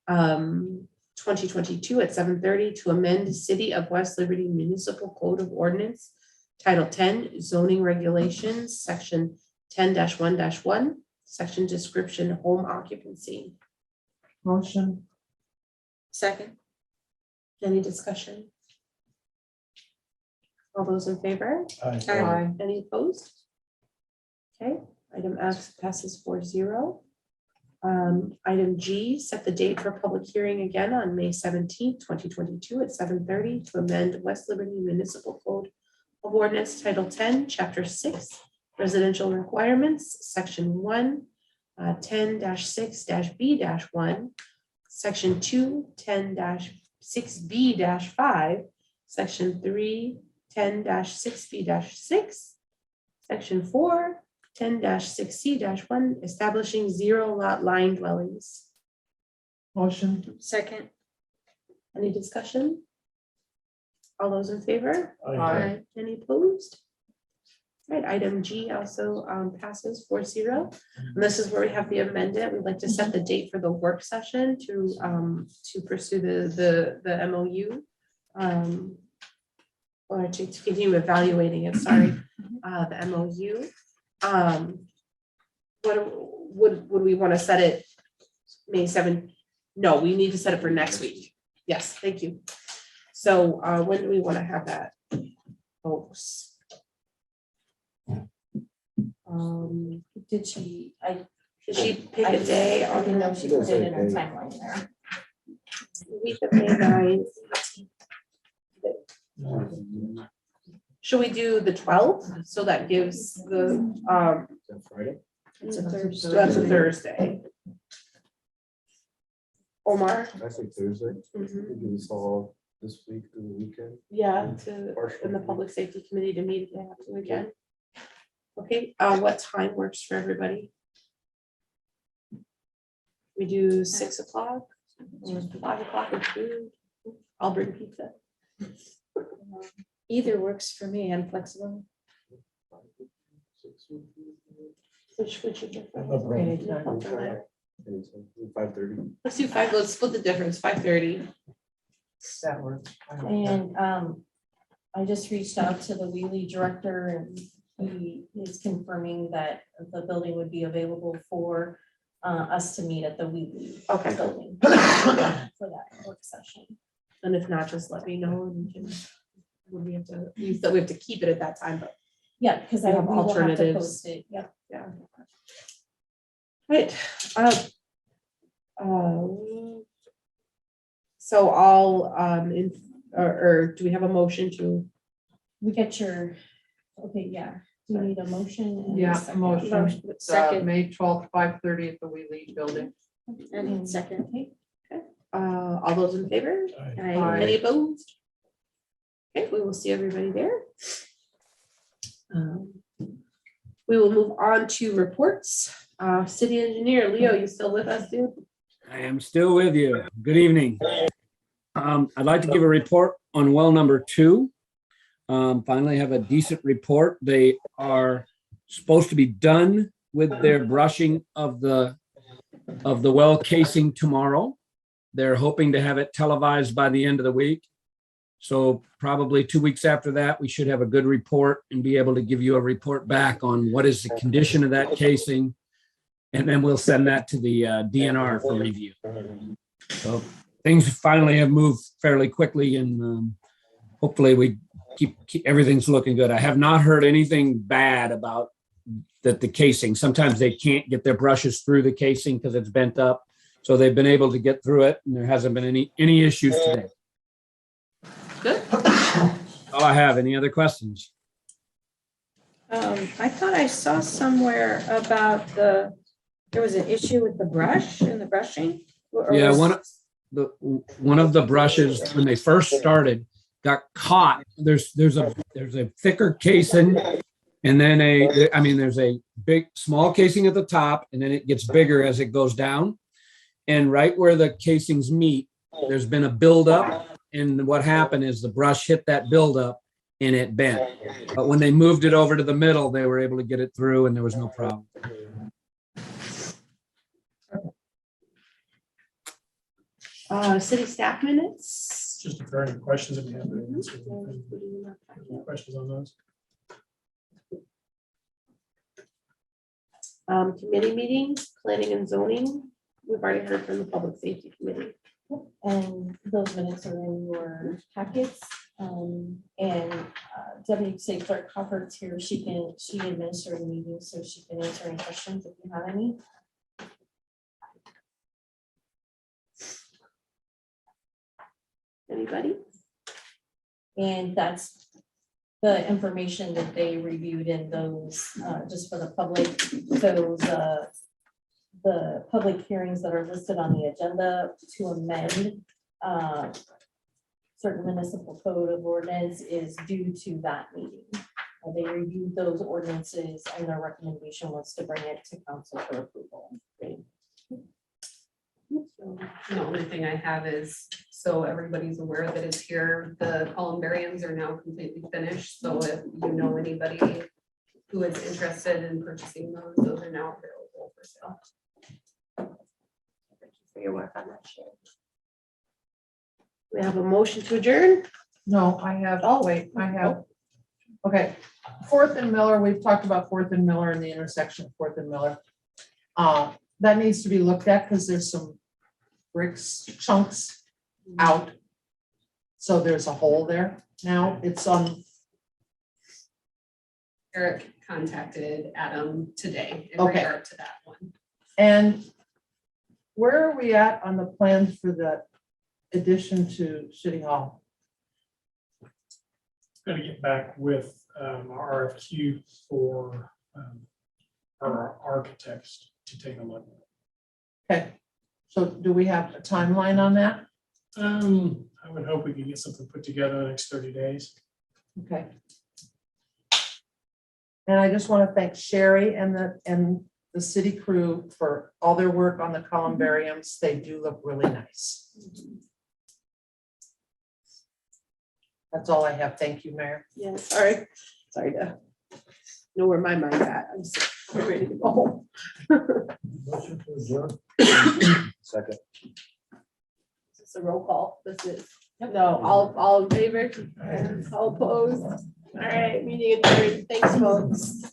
2022 at 7:30 to amend City of West Liberty Municipal Code of Ordinance, Title 10 zoning regulations, Section 10-1-1, Section description home occupancy. Motion. Second. Any discussion? All those in favor? Aye. Any opposed? Okay, item F passes 4-0. Item G, set the date for public hearing again on May 17th, 2022 at 7:30 to amend West Liberty Municipal Code of Ordinance Title 10, Chapter 6, Residential Requirements, Section 1, 10-6-B-1, Section 2, 10-6B-5, Section 3, 10-6B-6, Section 4, 10-6C-1, establishing zero lot line dwellings. Motion. Second. Any discussion? All those in favor? Aye. Any opposed? Right, item G also passes 4-0. And this is where we have the amendment. We'd like to set the date for the work session to pursue the MOU. Or to continue evaluating it, sorry, the MOU. What would we want to set it May 7th? No, we need to set it for next week. Yes, thank you. So when do we want to have that, folks? Did she, Did she pick a day I on didn't know the she put it in her timeline there. week of May 9th? Should we do the 12th? So that gives the, Friday? It's a Thursday. that's a Thursday. Omar? I think Thursday. Mhm. We do this all this week through the weekend. Yeah, in the Public Safety Committee to meet if they have to again. Okay, what time works for everybody? We do 6 o'clock, or 5 o'clock with food. I'll bring pizza. Either works for me. I'm flexible. Which would you prefer? 5:30. Let's do 5, let's split the difference, 5:30. That works. And I just reached out to the Wheelie director and he is confirming that the building would be available for us to meet at the Wheelie Okay. building for that work session. And if not, just let me know and we can, would we have to, you said we have to keep it at that time, but Yeah, because We I have we will have to alternatives. post it. Yep. yeah. Right. So I'll, or do we have a motion to? We get your, okay, yeah. Do you need a motion? and a Yeah, second? motion. Second, May 12th, 5:30 at the Wheelie Building. and second. All those in favor? Aye. Any opposed? Okay, we will see everybody there. We will move on to reports. City engineer, Leo, you still with us, dude? I am still with you. Good evening. I'd like to give a report on well number 2. Finally have a decent report. They are supposed to be done with their brushing of the well casing tomorrow. They're hoping to have it televised by the end of the week. So probably 2 weeks after that, we should have a good report and be able to give you a report back on what is the condition of that casing. And then we'll send that to the DNR for review. So things finally have moved fairly quickly and hopefully we keep everything's looking good. I have not heard anything bad about that the casing. Sometimes they can't get their brushes through the casing because it's bent up. So they've been able to get through it and there hasn't been any issues today. Good. All I have. Any other questions? I thought I saw somewhere about there was an issue with the brush and the brushing. or Yeah, was- one of the brushes, when they first started, got caught. There's a thicker casing and then there's a small casing at the top and then it gets bigger as it goes down. And right where the casings meet, there's been a buildup. And what happened is the brush hit that buildup and it bent. But when they moved it over to the middle, they were able to get it through and there was no problem. City staff minutes. Just if there are any questions that we have. to answer. Any questions on those? Committee meetings, planning and zoning. We've already heard from the public safety committee. And those minutes are in your packets. Deputy City Clerk Crawford's here. She administered the meeting, so she can answer any questions if you have any. Anybody? And that's the information that they reviewed in those, just for the public, those, the public hearings that are listed on the agenda to amend certain municipal code of ordinance is due to that meeting. They reviewed those ordinances and their recommendation was to bring it to council for approval. The only thing I have is, so everybody's aware that it's here, the columbariums are now completely finished, so if you know anybody who is interested in purchasing those are now available for sale. Thank you for your work on that, Sharon. We have a motion to adjourn. No, I have, oh, wait, I have. Okay, Fourth and Miller, we've talked about Fourth and Miller and the intersection of Fourth and Miller. That needs to be looked at because there's some bricks chunks out. So there's a hole there now. It's on. Eric contacted Adam today in Okay. regard to that one. And where are we at on the plans for the addition to City Hall? Going to get back with our RFQ for our architects to take a look. Okay, so do we have a timeline on that? I would hope we could get something put together in the next 30 days. Okay. And I just want to thank Sherry and the city crew for all their work on the columbariums. They do look really nice. That's all I have. Thank you, Mayor. Yeah, sorry to know where my mind's at. I'm just ready to go home. Motion to adjourn. Second. It's a roll call. This is, no, all in favor? All opposed? All right, meeting adjourned. Thanks, folks.